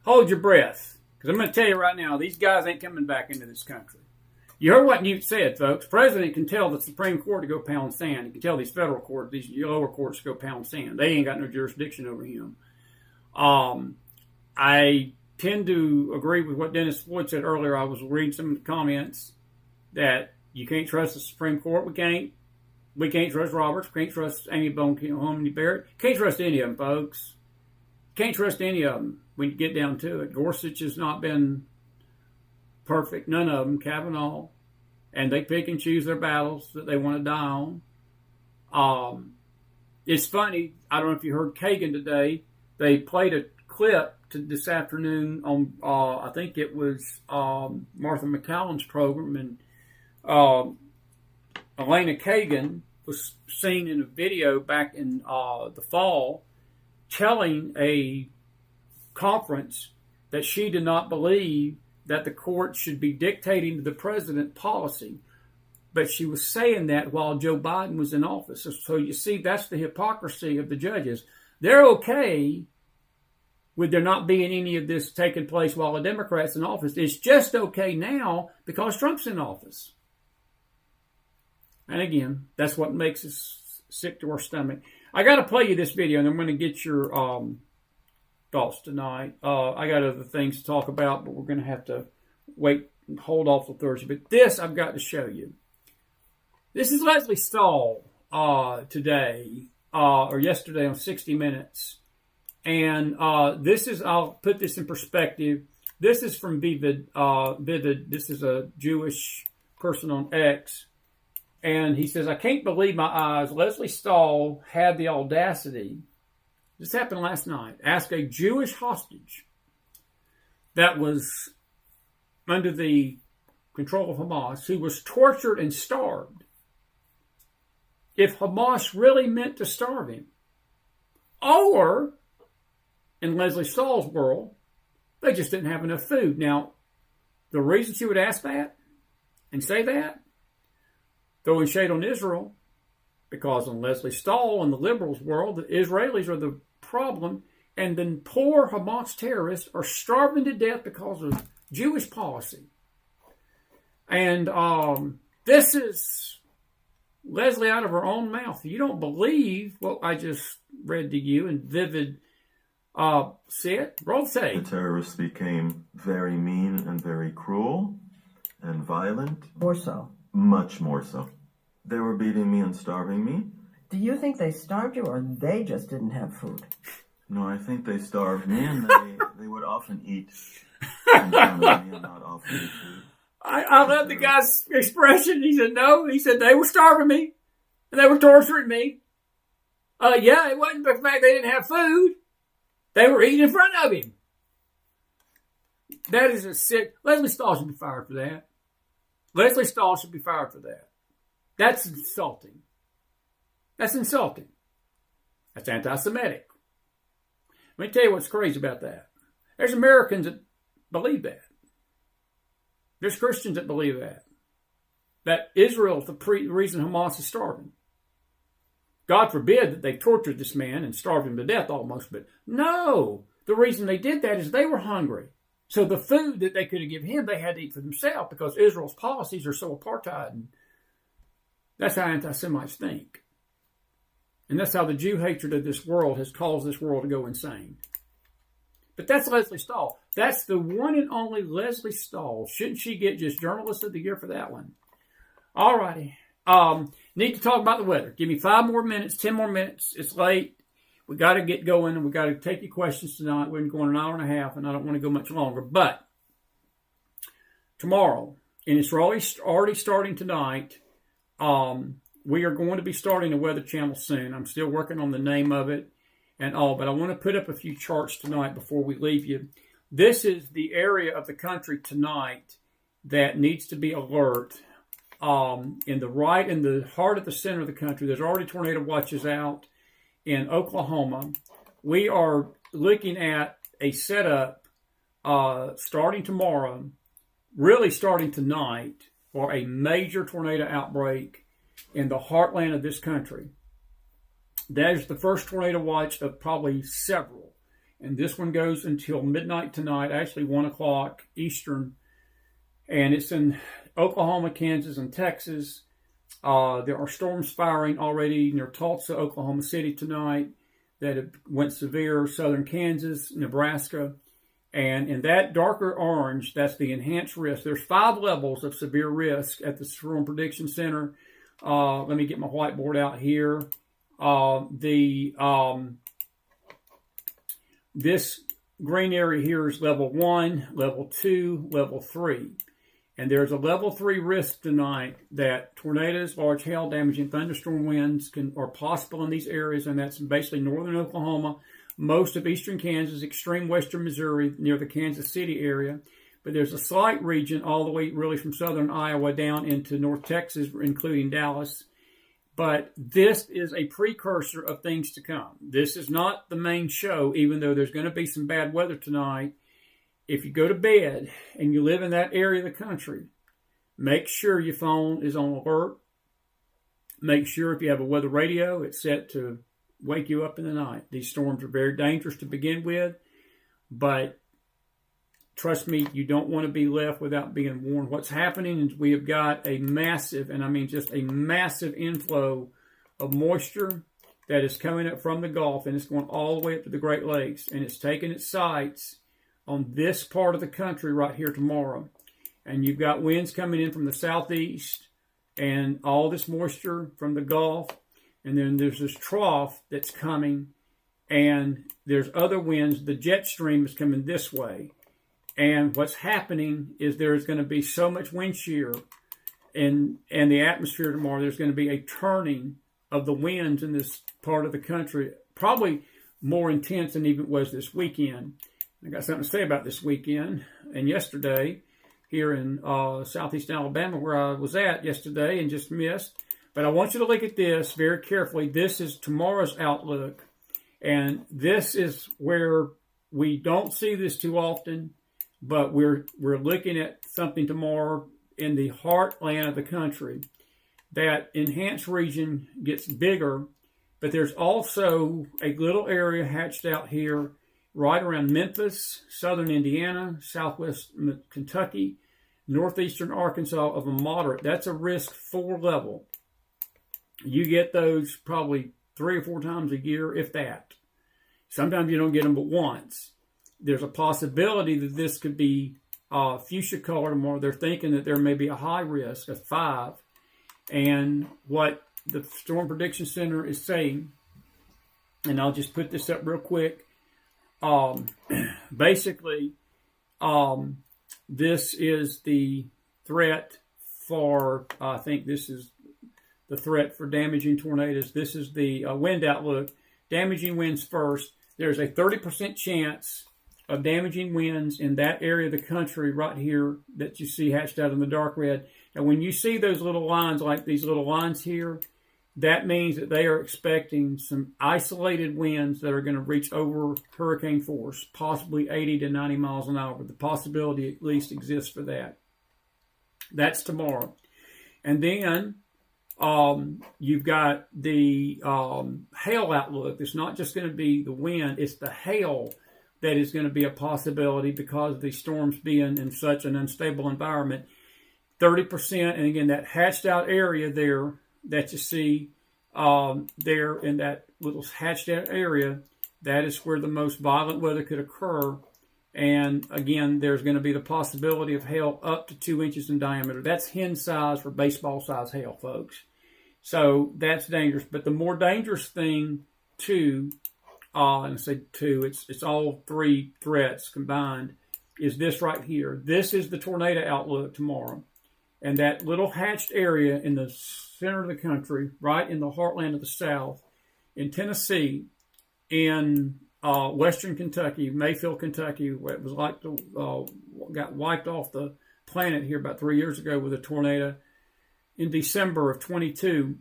Hold your breath, because I'm going to tell you right now, these guys ain't coming back into this country. You heard what Newt said, folks. The president can tell the Supreme Court to go pound sand. He can tell these federal courts, these lower courts to go pound sand. They ain't got no jurisdiction over him. I tend to agree with what Dennis Floyd said earlier. I was reading some of the comments that you can't trust the Supreme Court. We can't trust Roberts. We can't trust Amy Coney Barrett. Can't trust any of them, folks. Can't trust any of them when you get down to it. Gorsuch has not been perfect. None of them. Kavanaugh. And they pick and choose their battles that they want to die on. It's funny. I don't know if you heard Kagan today. They played a clip this afternoon on, I think it was Martha McCallum's program, and Elena Kagan was seen in a video back in the fall telling a conference that she did not believe that the court should be dictating to the president policy. but she was saying that while Joe Biden was in office. So you see, that's the hypocrisy of the judges. They're okay with there not being any of this taking place while a Democrat's in office. It's just okay now because Trump's in office. And again, that's what makes us sick to our stomach. I got to play you this video, and I'm going to get your thoughts tonight. I got other things to talk about, but we're going to have to wait and hold off till Thursday. But this I've got to show you. This is Leslie Stahl today, or yesterday on 60 Minutes. And this is, I'll put this in perspective. This is from Vivid. This is a Jewish person on X. And he says, I can't believe my eyes. Leslie Stahl had the audacity, this happened last night, ask a Jewish hostage that was under the control of Hamas, who was tortured and starved, if Hamas really meant to starve him. Or, in Leslie Stahl's world, they just didn't have enough food. Now, the reason she would ask that and say that, throwing shade on Israel, because in Leslie Stahl and the liberals' world, the Israelis are the problem, and then poor Hamas terrorists are starving to death because of Jewish policy. And this is Leslie out of her own mouth. You don't believe what I just read to you in Vivid. Sit, roll tape. The terrorists became very mean and very cruel and violent. More so. Much more so. They were beating me and starving me. Do you think they starved you, or they just didn't have food? No, I think they starved me, and they would often eat in front of me and not offer me food. I love the guy's expression. He said, no. He said, they were starving me, and they were torturing me. Yeah, it wasn't the fact they didn't have food. They were eating in front of him. That is a sick... Leslie Stahl should be fired for that. Leslie Stahl should be fired for that. That's insulting. That's insulting. That's anti-Semitic. Let me tell you what's crazy about that. There's Americans that believe that. There's Christians that believe that. That Israel is the reason Hamas is starving. God forbid that they tortured this man and starved him to death almost. But no, the reason they did that is they were hungry. So the food that they could have given him, they had to eat for themselves because Israel's policies are so apartheid. And that's how anti-Semites think. And that's how the Jew hatred of this world has caused this world to go insane. But that's Leslie Stahl. That's the one and only Leslie Stahl. Shouldn't she get just Journalist of the Year for that one? All righty. Need to talk about the weather. Give me 5 more minutes, 10 more minutes. It's late. We got to get going, and we got to take your questions tonight. We're going an hour and a half, and I don't want to go much longer. But tomorrow, and it's already starting tonight, we are going to be starting a Weather Channel soon. I'm still working on the name of it and all, but I want to put up a few charts tonight before we leave you. This is the area of the country tonight that needs to be alert. In the heart of the center of the country, there's already tornado watches out in Oklahoma. We are looking at a setup starting tomorrow, really starting tonight, for a major tornado outbreak in the heartland of this country. That is the first tornado watch of probably several. And this one goes until midnight tonight, actually 1 o'clock Eastern. And it's in Oklahoma, Kansas, and Texas. There are storms firing already near Tulsa, Oklahoma City tonight that have went severe. Southern Kansas, Nebraska. And in that darker orange, that's the enhanced risk. There's 5 levels of severe risk at the Storm Prediction Center. Let me get my whiteboard out here. This green area here is level 1, level 2, level 3. And there's a level 3 risk tonight that tornadoes, large hail damaging thunderstorm winds are possible in these areas, and that's basically northern Oklahoma, most of eastern Kansas, extreme western Missouri, near the Kansas City area. But there's a slight region all the way really from southern Iowa down into North Texas, including Dallas. But this is a precursor of things to come. This is not the main show, even though there's going to be some bad weather tonight. If you go to bed and you live in that area of the country, make sure your phone is on alert. Make sure if you have a weather radio, it's set to wake you up in the night. These storms are very dangerous to begin with, but trust me, you don't want to be left without being warned. What's happening is we have got a massive, and I mean just a massive inflow of moisture that is coming up from the Gulf, and it's going all the way up to the Great Lakes, and it's taking its sights on this part of the country right here tomorrow. And you've got winds coming in from the southeast and all this moisture from the Gulf, and then there's this trough that's coming, and there's other winds. The jet stream is coming this way. And what's happening is there's going to be so much wind shear in the atmosphere tomorrow. There's going to be a turning of the winds in this part of the country, probably more intense than even it was this weekend. I got something to say about this weekend and yesterday here in southeast Alabama, where I was at yesterday and just missed. But I want you to look at this very carefully. This is tomorrow's outlook, and this is where we don't see this too often, but we're looking at something tomorrow in the heartland of the country. That enhanced region gets bigger, but there's also a little area hatched out here right around Memphis, southern Indiana, southwest Kentucky, northeastern Arkansas of a moderate. That's a risk 4 level. You get those probably 3 or 4 times a year, if that. Sometimes you don't get them but once. There's a possibility that this could be fuchsia color tomorrow. They're thinking that there may be a high risk of 5. And what the Storm Prediction Center is saying, and I'll just put this up real quick. Basically, this is the threat for, I think this is the threat for damaging tornadoes. This is the wind outlook. Damaging winds first. There's a 30% chance of damaging winds in that area of the country right here that you see hatched out in the dark red. And when you see those little lines, like these little lines here, that means that they are expecting some isolated winds that are going to reach over hurricane force, possibly 80 to 90 miles an hour. The possibility at least exists for that. That's tomorrow. And then you've got the hail outlook. It's not just going to be the wind, it's the hail that is going to be a possibility because of these storms being in such an unstable environment. 30%, and again, that hatched out area there that you see there in that little hatched out area, that is where the most violent weather could occur. And again, there's going to be the possibility of hail up to 2 inches in diameter. That's hen size for baseball size hail, folks. So that's dangerous. But the more dangerous thing too, and I say two, it's all 3 threats combined, is this right here. This is the tornado outlook tomorrow. And that little hatched area in the center of the country, right in the heartland of the South, in Tennessee, in western Kentucky, Mayfield, Kentucky, where it was like got wiped off the planet here about 3 years ago with a tornado in December of 22.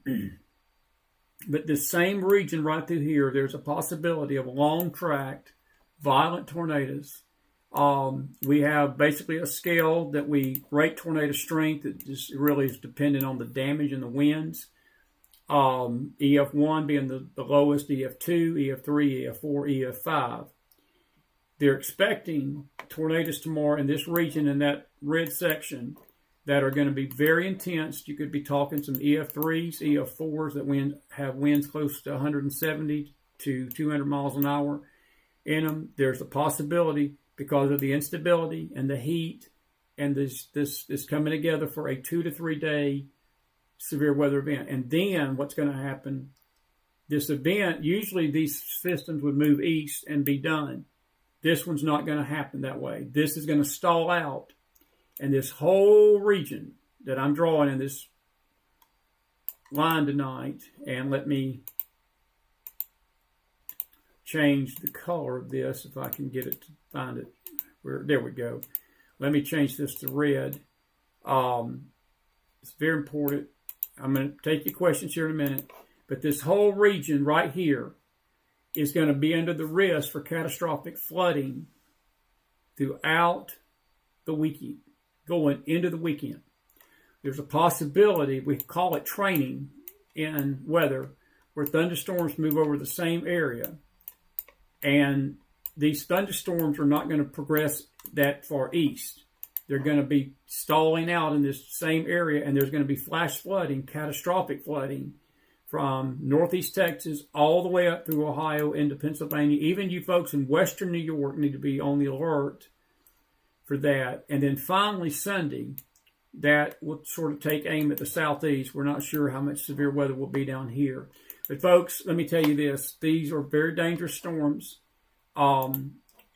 But this same region right through here, there's a possibility of long-tracked, violent tornadoes. We have basically a scale that we rate tornado strength that just really is dependent on the damage and the winds. EF1 being the lowest, EF2, EF3, EF4, EF5. They're expecting tornadoes tomorrow in this region, in that red section, that are going to be very intense. You could be talking some EF3s, EF4s that have winds close to 170 to 200 miles an hour in them. There's a possibility, because of the instability and the heat and this coming together, for a 2 to 3 day severe weather event. And then what's going to happen, this event, usually these systems would move east and be done. This one's not going to happen that way. This is going to stall out. And this whole region that I'm drawing in this line tonight, and let me change the color of this if I can get it to find it. There we go. Let me change this to red. It's very important. I'm going to take your questions here in a minute. But this whole region right here is going to be under the risk for catastrophic flooding throughout the weekend, going into the weekend. there's a possibility, we call it training in weather, where thunderstorms move over the same area. And these thunderstorms are not going to progress that far east. They're going to be stalling out in this same area, and there's going to be flash flooding, catastrophic flooding from northeast Texas all the way up through Ohio into Pennsylvania. Even you folks in western New York need to be on the alert for that. And then finally Sunday, that will sort of take aim at the southeast. We're not sure how much severe weather will be down here. But folks, let me tell you this. These are very dangerous storms.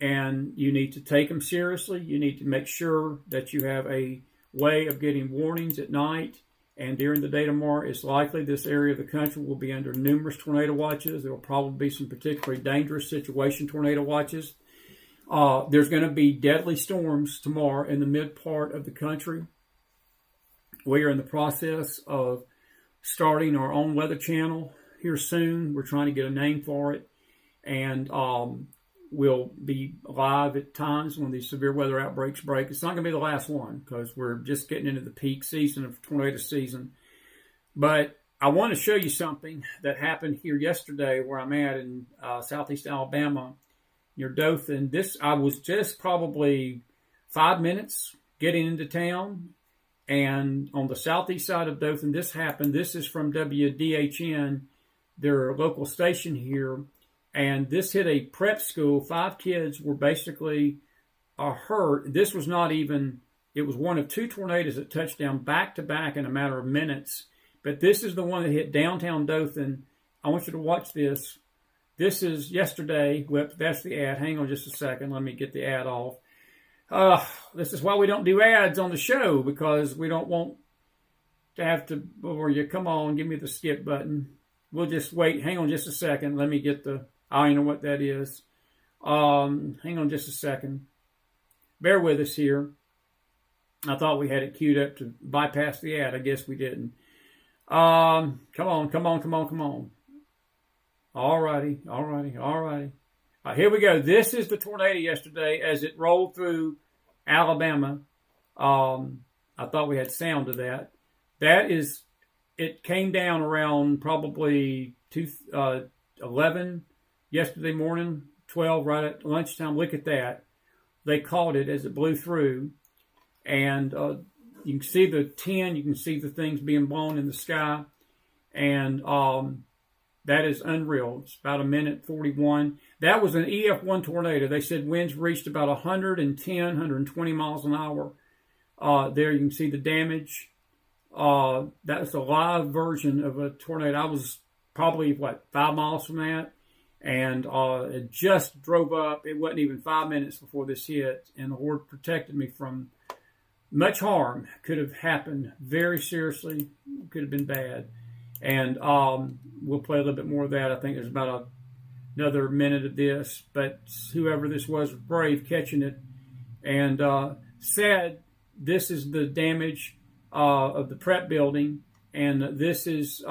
And you need to take them seriously. You need to make sure that you have a way of getting warnings at night and during the day tomorrow. It's likely this area of the country will be under numerous tornado watches. There will probably be some particularly dangerous situation tornado watches. There's going to be deadly storms tomorrow in the mid part of the country. We are in the process of starting our own weather channel here soon. We're trying to get a name for it. And we'll be live at times when these severe weather outbreaks break. It's not going to be the last one because we're just getting into the peak season of tornado season. But I want to show you something that happened here yesterday where I'm at in southeast Alabama near Dothan. I was just probably 5 minutes getting into town. And on the southeast side of Dothan, this happened. This is from WDHN, their local station here. And this hit a prep school. 5 kids were basically hurt. This was not even, it was one of 2 tornadoes that touched down back to back in a matter of minutes. But this is the one that hit downtown Dothan. I want you to watch this. This is yesterday. Well, that's the ad. Hang on just a second. Let me get the ad off. This is why we don't do ads on the show, because we don't want to have to, or you come on, give me the skip button. We'll just wait. Hang on just a second. Let me get the, I don't even know what that is. Hang on just a second. Bear with us here. I thought we had it queued up to bypass the ad. I guess we didn't. Come on. All righty. Here we go. This is the tornado yesterday as it rolled through Alabama. I thought we had sound of that. That is, it came down around probably 11 yesterday morning, 12 right at lunchtime. Look at that. They caught it as it blew through. And you can see the tin. You can see the things being blown in the sky. And that is unreal. It's about 1:41. That was an EF1 tornado. They said winds reached about 110, 120 miles an hour. There you can see the damage. That's a live version of a tornado. I was probably, 5 miles from that. And it just drove up. It wasn't even 5 minutes before this hit. And the Lord protected me from much harm. Could have happened very seriously. Could have been bad. And we'll play a little bit more of that. I think there's about another minute of this. But whoever this was brave catching it. And said this is the damage of the prep building. And this is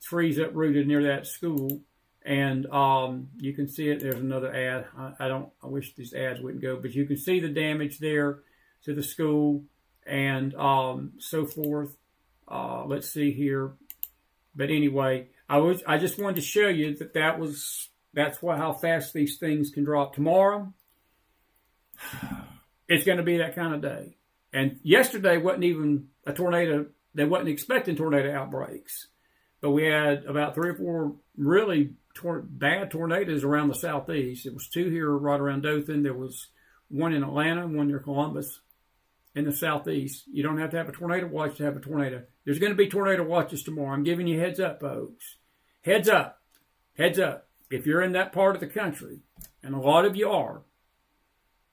trees uprooted near that school. And you can see it. There's another ad. I wish these ads wouldn't go. But you can see the damage there to the school and so forth. Let's see here. But anyway, I just wanted to show you that that's how fast these things can drop. Tomorrow, it's going to be that kind of day. And yesterday wasn't even a tornado. They wasn't expecting tornado outbreaks. But we had about 3 or 4 really bad tornadoes around the southeast. There was 2 here right around Dothan. There was 1 in Atlanta, 1 near Columbus in the southeast. You don't have to have a tornado watch to have a tornado. There's going to be tornado watches tomorrow. I'm giving you heads up, folks. Heads up. If you're in that part of the country, and a lot of you are,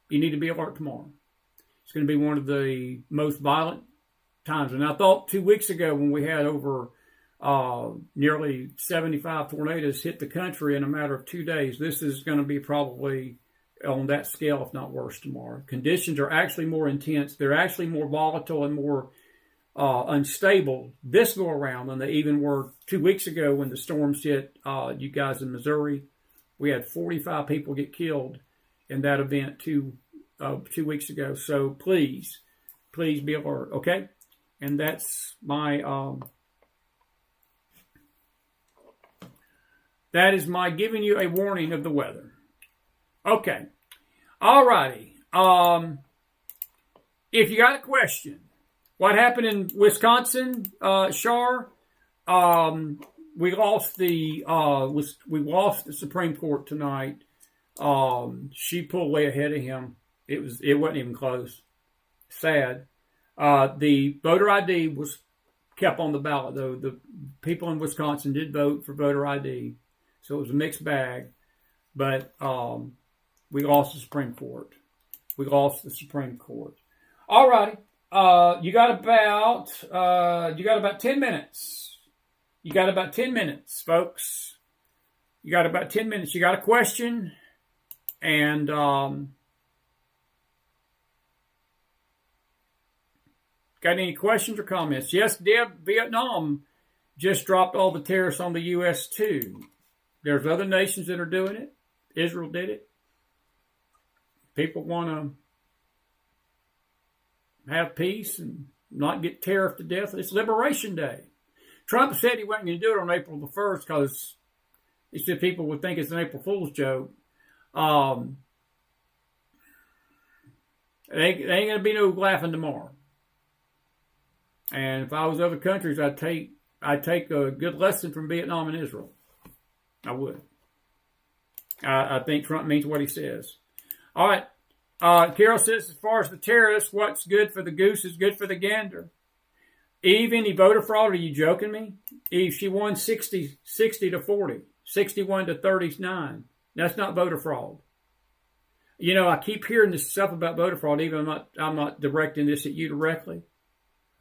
you need to be alert tomorrow. It's going to be one of the most violent times. And I thought 2 weeks ago when we had over nearly 75 tornadoes hit the country in a matter of 2 days, this is going to be probably on that scale, if not worse, tomorrow. Conditions are actually more intense. They're actually more volatile and more unstable this go around than they even were 2 weeks ago when the storms hit you guys in Missouri. We had 45 people get killed in that event 2 weeks ago. So please be alert, okay? And that's my that is my giving you a warning of the weather. Okay. All righty. If you got a question, what happened in Wisconsin, Shar? We lost the Supreme Court tonight. She pulled way ahead of him. It wasn't even close. Sad. The voter ID was kept on the ballot, though. The people in Wisconsin did vote for voter ID, so it was a mixed bag. But we lost the Supreme Court. All righty. You got about 10 minutes. You got about 10 minutes, folks. You got about 10 minutes. You got a question, and got any questions or comments? Yes, Deb, Vietnam just dropped all the tariffs on the U.S. too. There's other nations that are doing it. Israel did it. People want to have peace and not get tariffed to death. It's Liberation Day. Trump said he wasn't going to do it on April the 1st because he said people would think it's an April Fool's joke. There ain't going to be no laughing tomorrow. And if I was other countries, I'd take a good lesson from Vietnam and Israel. I would. I think Trump means what he says. All right. Carol says, as far as the terrorists, what's good for the goose is good for the gander. Eve, any voter fraud? Are you joking me? Eve, she won 60 to 40, 61 to 39. That's not voter fraud. You know, I keep hearing this stuff about voter fraud, even I'm not directing this at you directly.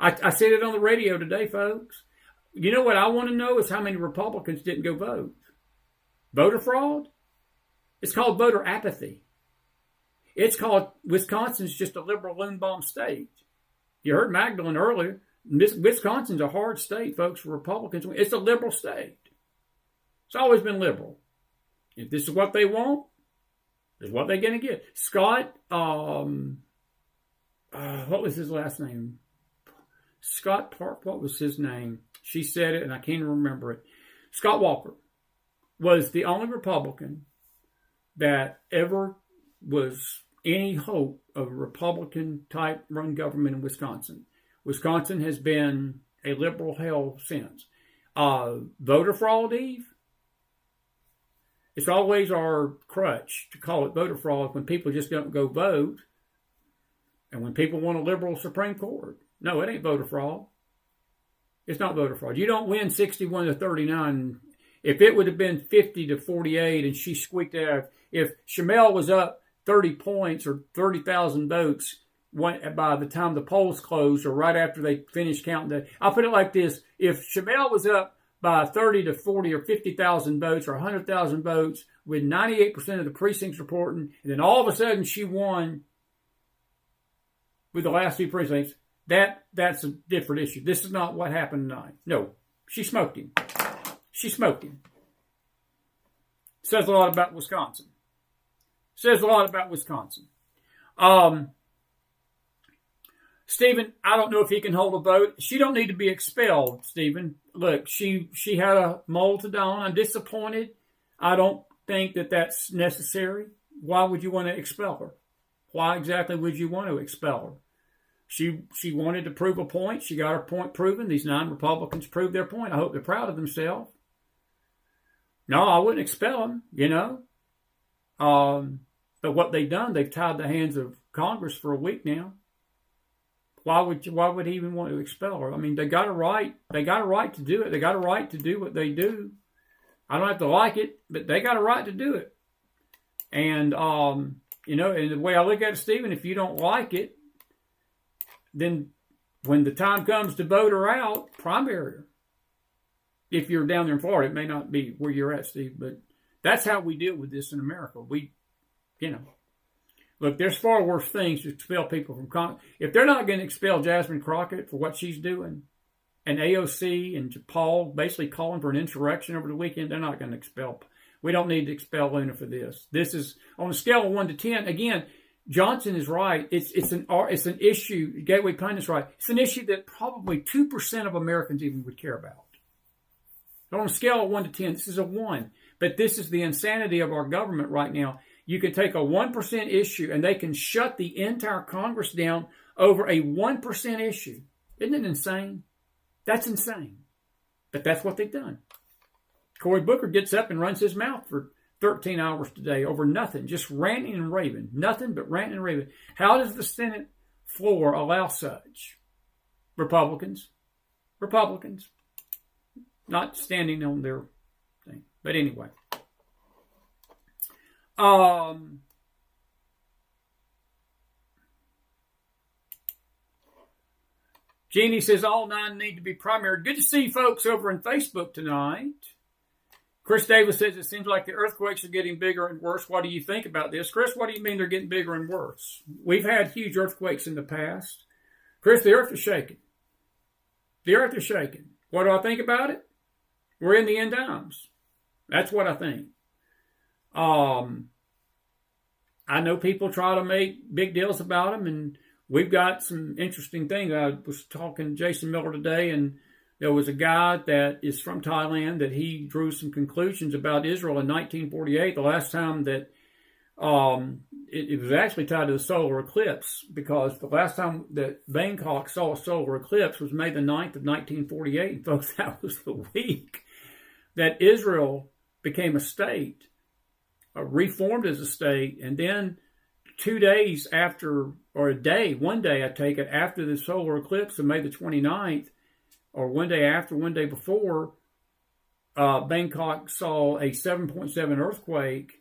I said it on the radio today, folks. You know what I want to know is how many Republicans didn't go vote. Voter fraud? It's called voter apathy. It's called, Wisconsin's just a liberal loon bomb state. You heard Maghdalen earlier. Wisconsin's a hard state, folks, for Republicans. It's a liberal state. It's always been liberal. If this is what they want, this is what they're going to get. Scott, what was his last name? Scott Park, what was his name? She said it, and I can't remember it. Scott Walker was the only Republican that ever was any hope of a Republican-type run government in Wisconsin. Wisconsin has been a liberal hell since. Voter fraud, Eve? It's always our crutch to call it voter fraud when people just don't go vote and when people want a liberal Supreme Court. No, it ain't voter fraud. It's not voter fraud. You don't win 61 to 39. If it would have been 50 to 48 and she squeaked out, if Shamel was up 30 points or 30,000 votes by the time the polls closed or right after they finished counting, I'll put it like this. If Shamel was up by 30 to 40 or 50,000 votes or 100,000 votes with 98% of the precincts reporting, and then all of a sudden she won with the last few precincts, that's a different issue. This is not what happened tonight. No, she smoked him. She smoked him. Says a lot about Wisconsin. Says a lot about Wisconsin. Stephen, I don't know if he can hold a vote. She don't need to be expelled, Stephen. Look, she had a mole to dawn. I'm disappointed. I don't think that that's necessary. Why would you want to expel her? Why exactly would you want to expel her? She wanted to prove a point. She got her point proven. These 9 Republicans proved their point. I hope they're proud of themselves. No, I wouldn't expel them, you know. But what they've done, they've tied the hands of Congress for a week now. Why would he even want to expel her? I mean, they got a right. They got a right to do it. They got a right to do what they do. I don't have to like it, but they got a right to do it. And you know, and the way I look at it, Stephen, if you don't like it, then when the time comes to vote her out, primary her. If you're down there in Florida, it may not be where you're at, Steve, but that's how we deal with this in America. We, you know, look, there's far worse things to expel people from Congress. If they're not going to expel Jasmine Crockett for what she's doing, and AOC and Paul basically calling for an insurrection over the weekend, they're not going to expel. We don't need to expel Luna for this. This is on a scale of 1 to 10. Again, Johnson is right. It's an issue. Gateway Pundit is right. It's an issue that probably 2% of Americans even would care about. So on a scale of 1 to 10, this is a 1. But this is the insanity of our government right now. You can take a 1% issue and they can shut the entire Congress down over a 1% issue. Isn't it insane? That's insane. But that's what they've done. Cory Booker gets up and runs his mouth for 13 hours today over nothing, just ranting and raving. Nothing but ranting and raving. How does the Senate floor allow such? Republicans. Not standing on their thing. But anyway. Jeannie says all 9 need to be primary. Good to see you folks over in Facebook tonight. Chris Davis says it seems like the earthquakes are getting bigger and worse. What do you think about this? Chris, what do you mean they're getting bigger and worse? We've had huge earthquakes in the past. Chris, the earth is shaking. The earth is shaking. What do I think about it? We're in the end times. That's what I think. I know people try to make big deals about them, and we've got some interesting things. I was talking to Jason Miller today, and there was a guy that is from Thailand that he drew some conclusions about Israel in 1948, the last time that it was actually tied to the solar eclipse, because the last time that Bangkok saw a solar eclipse was May the 9th of 1948. And folks, that was the week that Israel became a state, reformed as a state, and then 2 days after, or one day I take it, after the solar eclipse of May the 29th, or one day after, one day before, Bangkok saw a 7.7 earthquake.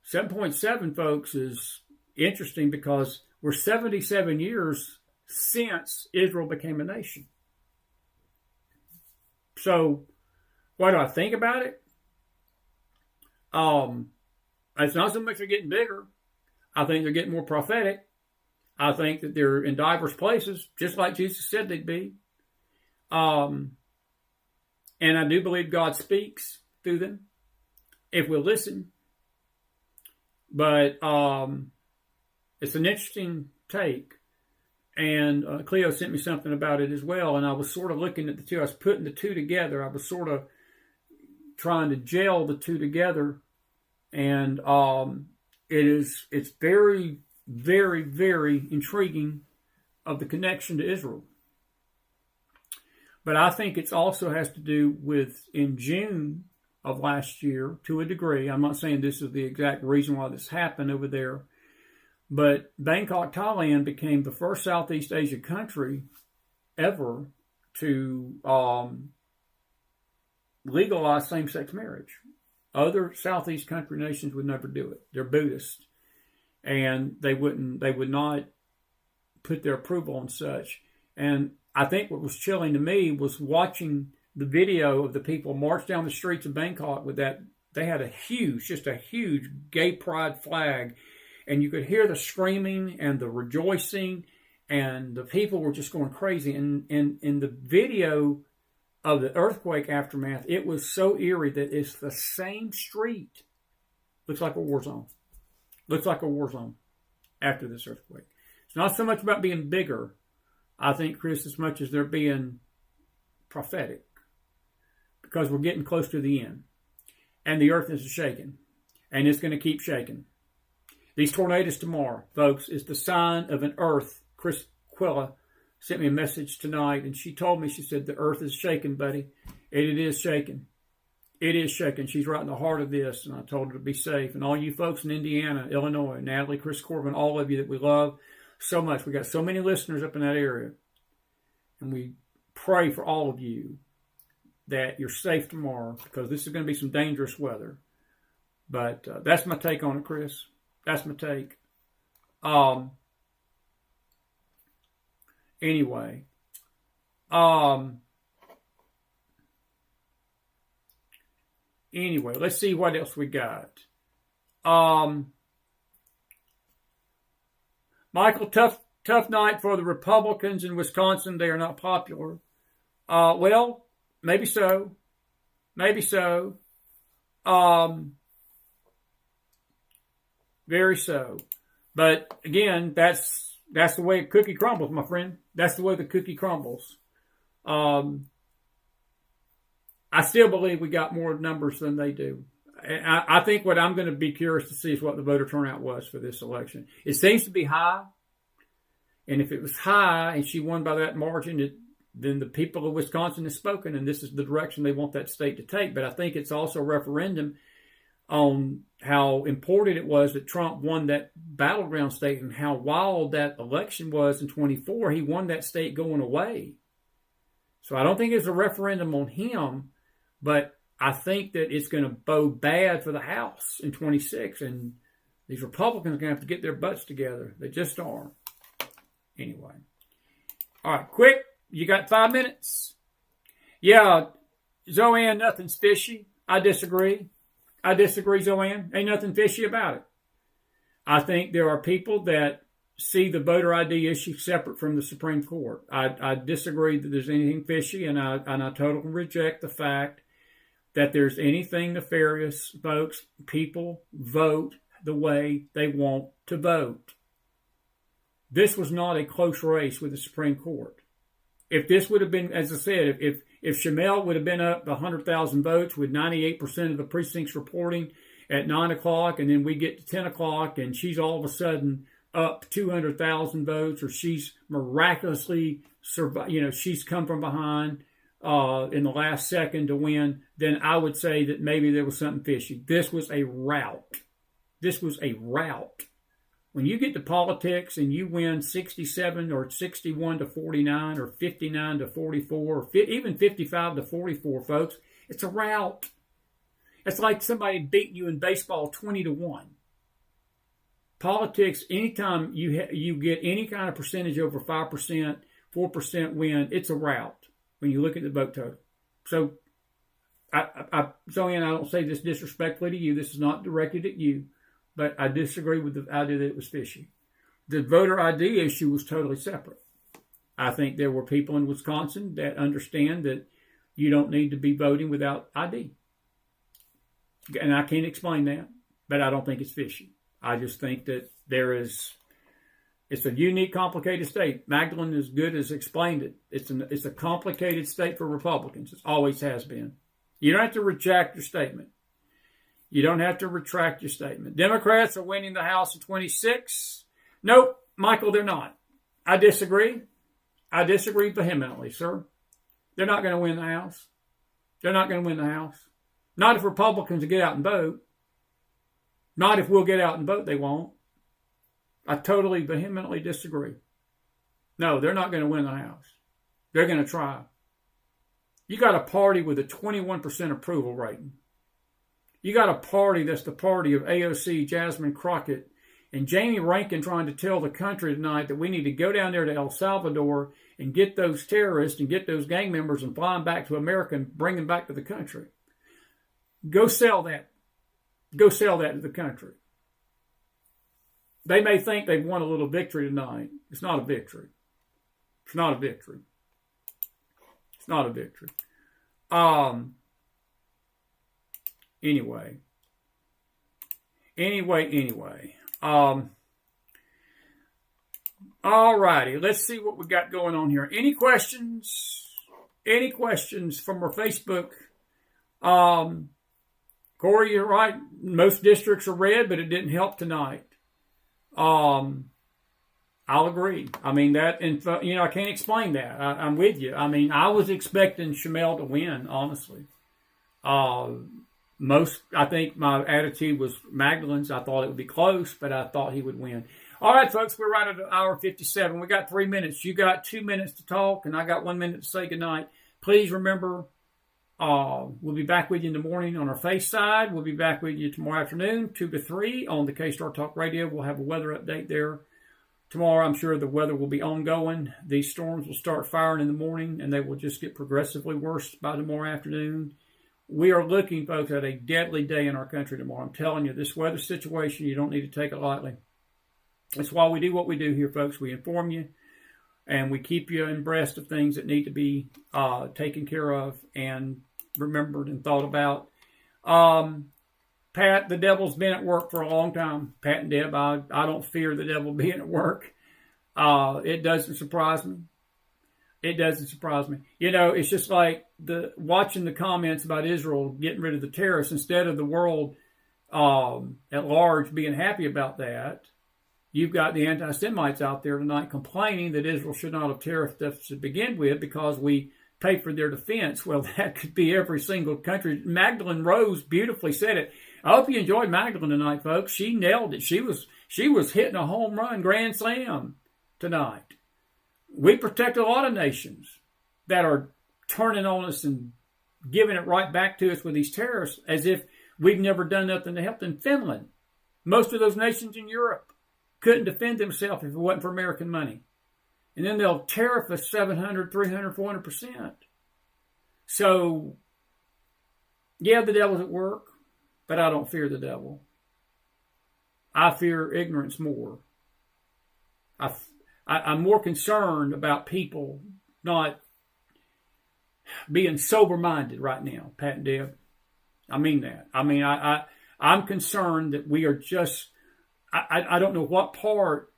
7.7, folks, is interesting because we're 77 years since Israel became a nation. So, what do I think about it? It's not so much they're getting bigger. I think they're getting more prophetic. I think that they're in diverse places, just like Jesus said they'd be. And I do believe God speaks through them if we'll listen. But it's an interesting take. And Cleo sent me something about it as well. And I was sort of looking at the two. I was putting the two together. I was sort of trying to gel the two together. And it's very, very, very intriguing of the connection to Israel. But I think it also has to do with, in June of last year, to a degree, I'm not saying this is the exact reason why this happened over there, but Bangkok, Thailand became the first Southeast Asia country ever to legalize same-sex marriage. Other Southeast country nations would never do it. They're Buddhist, and they would not put their approval on such. And I think what was chilling to me was watching the video of the people march down the streets of Bangkok with that. They had just a huge gay pride flag, and you could hear the screaming and the rejoicing, and the people were just going crazy. And in the video of the earthquake aftermath, it was so eerie that it's the same street. Looks like a war zone. Looks like a war zone after this earthquake. It's not so much about being bigger, I think, Chris, as much as they're being prophetic, because we're getting close to the end. And the earth is shaking. And it's going to keep shaking. These tornadoes tomorrow, folks, is the sign of an earth. Chris Quilla sent me a message tonight, and she told me, she said, the earth is shaking, buddy. And it is shaking. It is shaking. She's right in the heart of this, and I told her to be safe. And all you folks in Indiana, Illinois, Natalie, Chris Corbin, all of you that we love so much. We got so many listeners up in that area. And we pray for all of you that you're safe tomorrow, because this is going to be some dangerous weather. But that's my take on it, Chris. That's my take. Anyway. Anyway, let's see what else we got. Michael, tough night for the Republicans in Wisconsin. They are not popular. Well, maybe so. Maybe so. Very so. But again, that's the way a cookie crumbles, my friend. That's the way the cookie crumbles. I still believe we got more numbers than they do. I think what I'm going to be curious to see is what the voter turnout was for this election. It seems to be high. And if it was high and she won by that margin, then the people of Wisconsin have spoken, and this is the direction they want that state to take. But I think it's also a referendum on how important it was that Trump won that battleground state and how wild that election was in 24. He won that state going away. So I don't think it's a referendum on him, but I think that it's going to bode bad for the House in 26. And these Republicans are going to have to get their butts together. They just are. Anyway. All right, quick. You got 5 minutes? Yeah, Zoanne, nothing's fishy. I disagree. Zoanne. Ain't nothing fishy about it. I think there are people that see the voter ID issue separate from the Supreme Court. I disagree that there's anything fishy, and I totally reject the fact that there's anything nefarious. Folks, people vote the way they want to vote. This was not a close race with the Supreme Court. If this would have been, as I said, if Shamel would have been up 100,000 votes with 98% of the precincts reporting at 9 o'clock, and then we get to 10 o'clock and she's all of a sudden up 200,000 votes, or she's miraculously she's come from behind in the last second to win, then I would say that maybe there was something fishy. This was a rout. When you get to politics and you win 67 or 61 to 49 or 59 to 44 or even 55 to 44, folks, it's a rout. It's like somebody beating you in baseball 20 to 1. Politics, anytime you get any kind of percentage over 5%, 4% win, it's a rout when you look at the vote total. So, Zoe, I don't say this disrespectfully to you. This is not directed at you. But I disagree with the idea that it was fishy. The voter ID issue was totally separate. I think there were people in Wisconsin that understand that you don't need to be voting without ID. And I can't explain that, but I don't think it's fishy. I just think that it's a unique, complicated state. Maghdalen is good as explained it. It's a complicated state for Republicans. It always has been. You don't have to reject your statement. You don't have to retract your statement. Democrats are winning the House in 26. Nope, Michael, they're not. I disagree. I disagree vehemently, sir. They're not going to win the House. They're not going to win the House. Not if Republicans get out and vote. Not if we'll get out and vote, they won't. I totally vehemently disagree. No, they're not going to win the House. They're going to try. You got a party with a 21% approval rating. You got a party that's the party of AOC, Jasmine Crockett, and Jamie Rankin trying to tell the country tonight that we need to go down there to El Salvador and get those terrorists and get those gang members and fly them back to America and bring them back to the country. Go sell that. Go sell that to the country. They may think they've won a little victory tonight. It's not a victory. It's not a victory. It's not a victory. Anyway. All righty. Let's see what we got going on here. Any questions? Any questions from our Facebook? Corey, you're right. Most districts are red, but it didn't help tonight. I'll agree. I mean, that, and I can't explain that. I'm with you. I mean, I was expecting Shamel to win, honestly. I think my attitude was Magdalen's. I thought it would be close, but I thought he would win. All right, folks, we're right at an hour 57. We got 3 minutes. You got 2 minutes to talk, and I got 1 minute to say goodnight. Please remember, we'll be back with you in the morning on our Face side. We'll be back with you tomorrow afternoon, 2 to 3 on the K-Star Talk Radio. We'll have a weather update there. Tomorrow, I'm sure the weather will be ongoing. These storms will start firing in the morning, and they will just get progressively worse by tomorrow afternoon. We are looking, folks, at a deadly day in our country tomorrow. I'm telling you, this weather situation, you don't need to take it lightly. That's why we do what we do here, folks. We inform you, and we keep you abreast of things that need to be taken care of and remembered and thought about. Pat, the devil's been at work for a long time. Pat and Deb, I don't fear the devil being at work. It doesn't surprise me. It doesn't surprise me. You know, it's just like watching the comments about Israel getting rid of the tariffs instead of the world at large being happy about that. You've got the anti-Semites out there tonight complaining that Israel should not have tariffed us to begin with because we pay for their defense. Well, that could be every single country. Maghdalen Rose beautifully said it. I hope you enjoyed Maghdalen tonight, folks. She nailed it. She was hitting a home run grand slam tonight. We protect a lot of nations that are turning on us and giving it right back to us with these tariffs as if we've never done nothing to help them. Finland, most of those nations in Europe couldn't defend themselves if it wasn't for American money. And then they'll tariff us 700, 300, 400%. So, yeah, the devil's at work, but I don't fear the devil. I fear ignorance more. I'm more concerned about people not being sober-minded right now, Pat and Deb. I mean that. I mean, I'm concerned that we are just, I don't know what part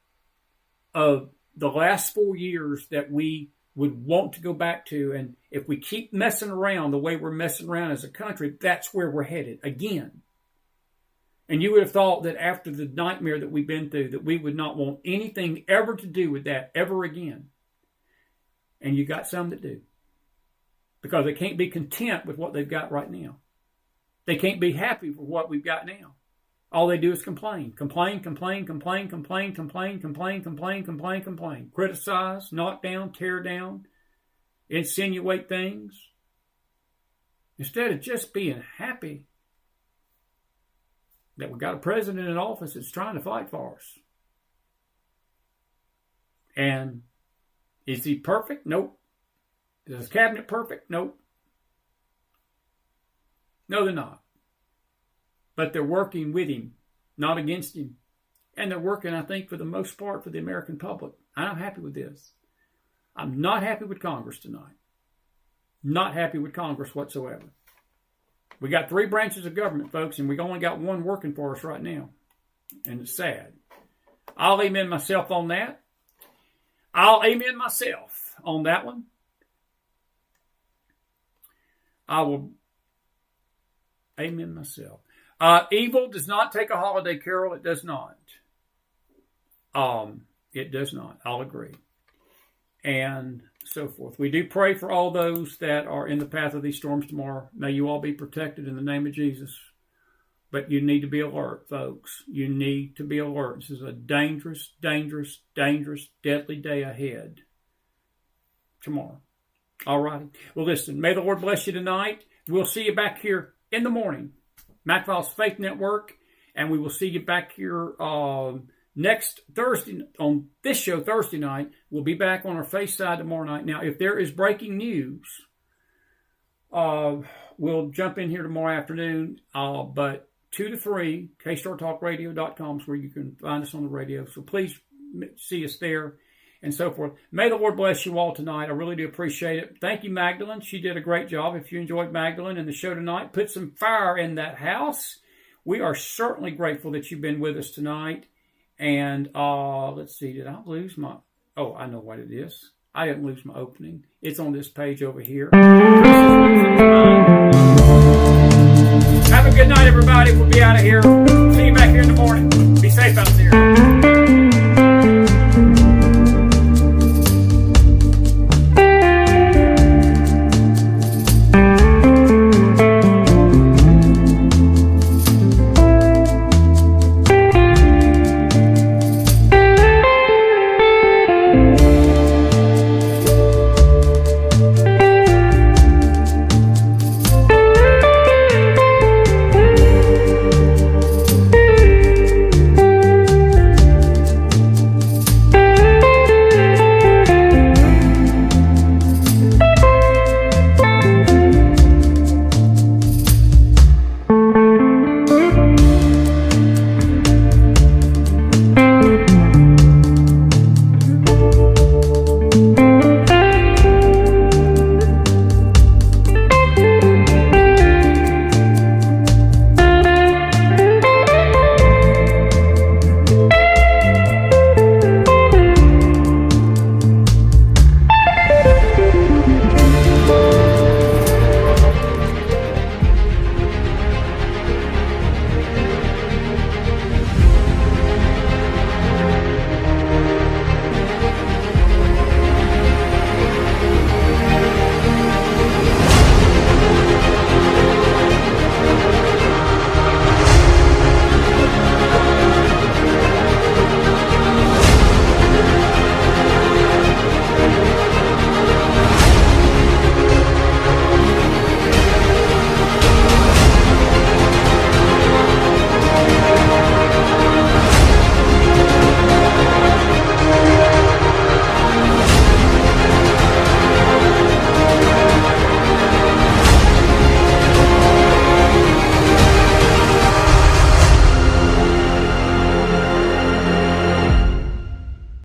of the last 4 years that we would want to go back to. And if we keep messing around the way we're messing around as a country, that's where we're headed again. And you would have thought that after the nightmare that we've been through, that we would not want anything ever to do with that ever again. And you got some that do. Because they can't be content with what they've got right now. They can't be happy with what we've got now. All they do is complain. Complain, complain, complain, complain, complain, complain, complain, complain, complain. Criticize, knock down, tear down, insinuate things. Instead of just being happy that we got a president in office that's trying to fight for us. And is he perfect? Nope. Is his cabinet perfect? Nope. No, they're not. But they're working with him, not against him. And they're working, I think, for the most part, for the American public. I'm happy with this. I'm not happy with Congress tonight. Not happy with Congress whatsoever. We got 3 branches of government, folks, and we've only got one working for us right now. And it's sad. I'll amen myself on that. I'll amen myself on that one. I will amen myself. Evil does not take a holiday, Carol. It does not. It does not. I'll agree. And so forth. We do pray for all those that are in the path of these storms tomorrow. May you all be protected in the name of Jesus. But you need to be alert, folks. You need to be alert. This is a dangerous, dangerous, dangerous, deadly day ahead tomorrow. All right. Well, listen, may the Lord bless you tonight. We'll see you back here in the morning. McFiles Faith Network. And we will see you back here next Thursday, on this show Thursday night. We'll be back on our face side tomorrow night. Now, if there is breaking news, we'll jump in here tomorrow afternoon. But 2 to 3, kstartalkradio.com is where you can find us on the radio. So please see us there and so forth. May the Lord bless you all tonight. I really do appreciate it. Thank you, Maghdalen. She did a great job. If you enjoyed Maghdalen and the show tonight, put some fire in that house. We are certainly grateful that you've been with us tonight. And let's see, did I lose my... Oh, I know what it is. I didn't lose my opening. It's on this page over here. Have a good night, everybody. We'll be out of here.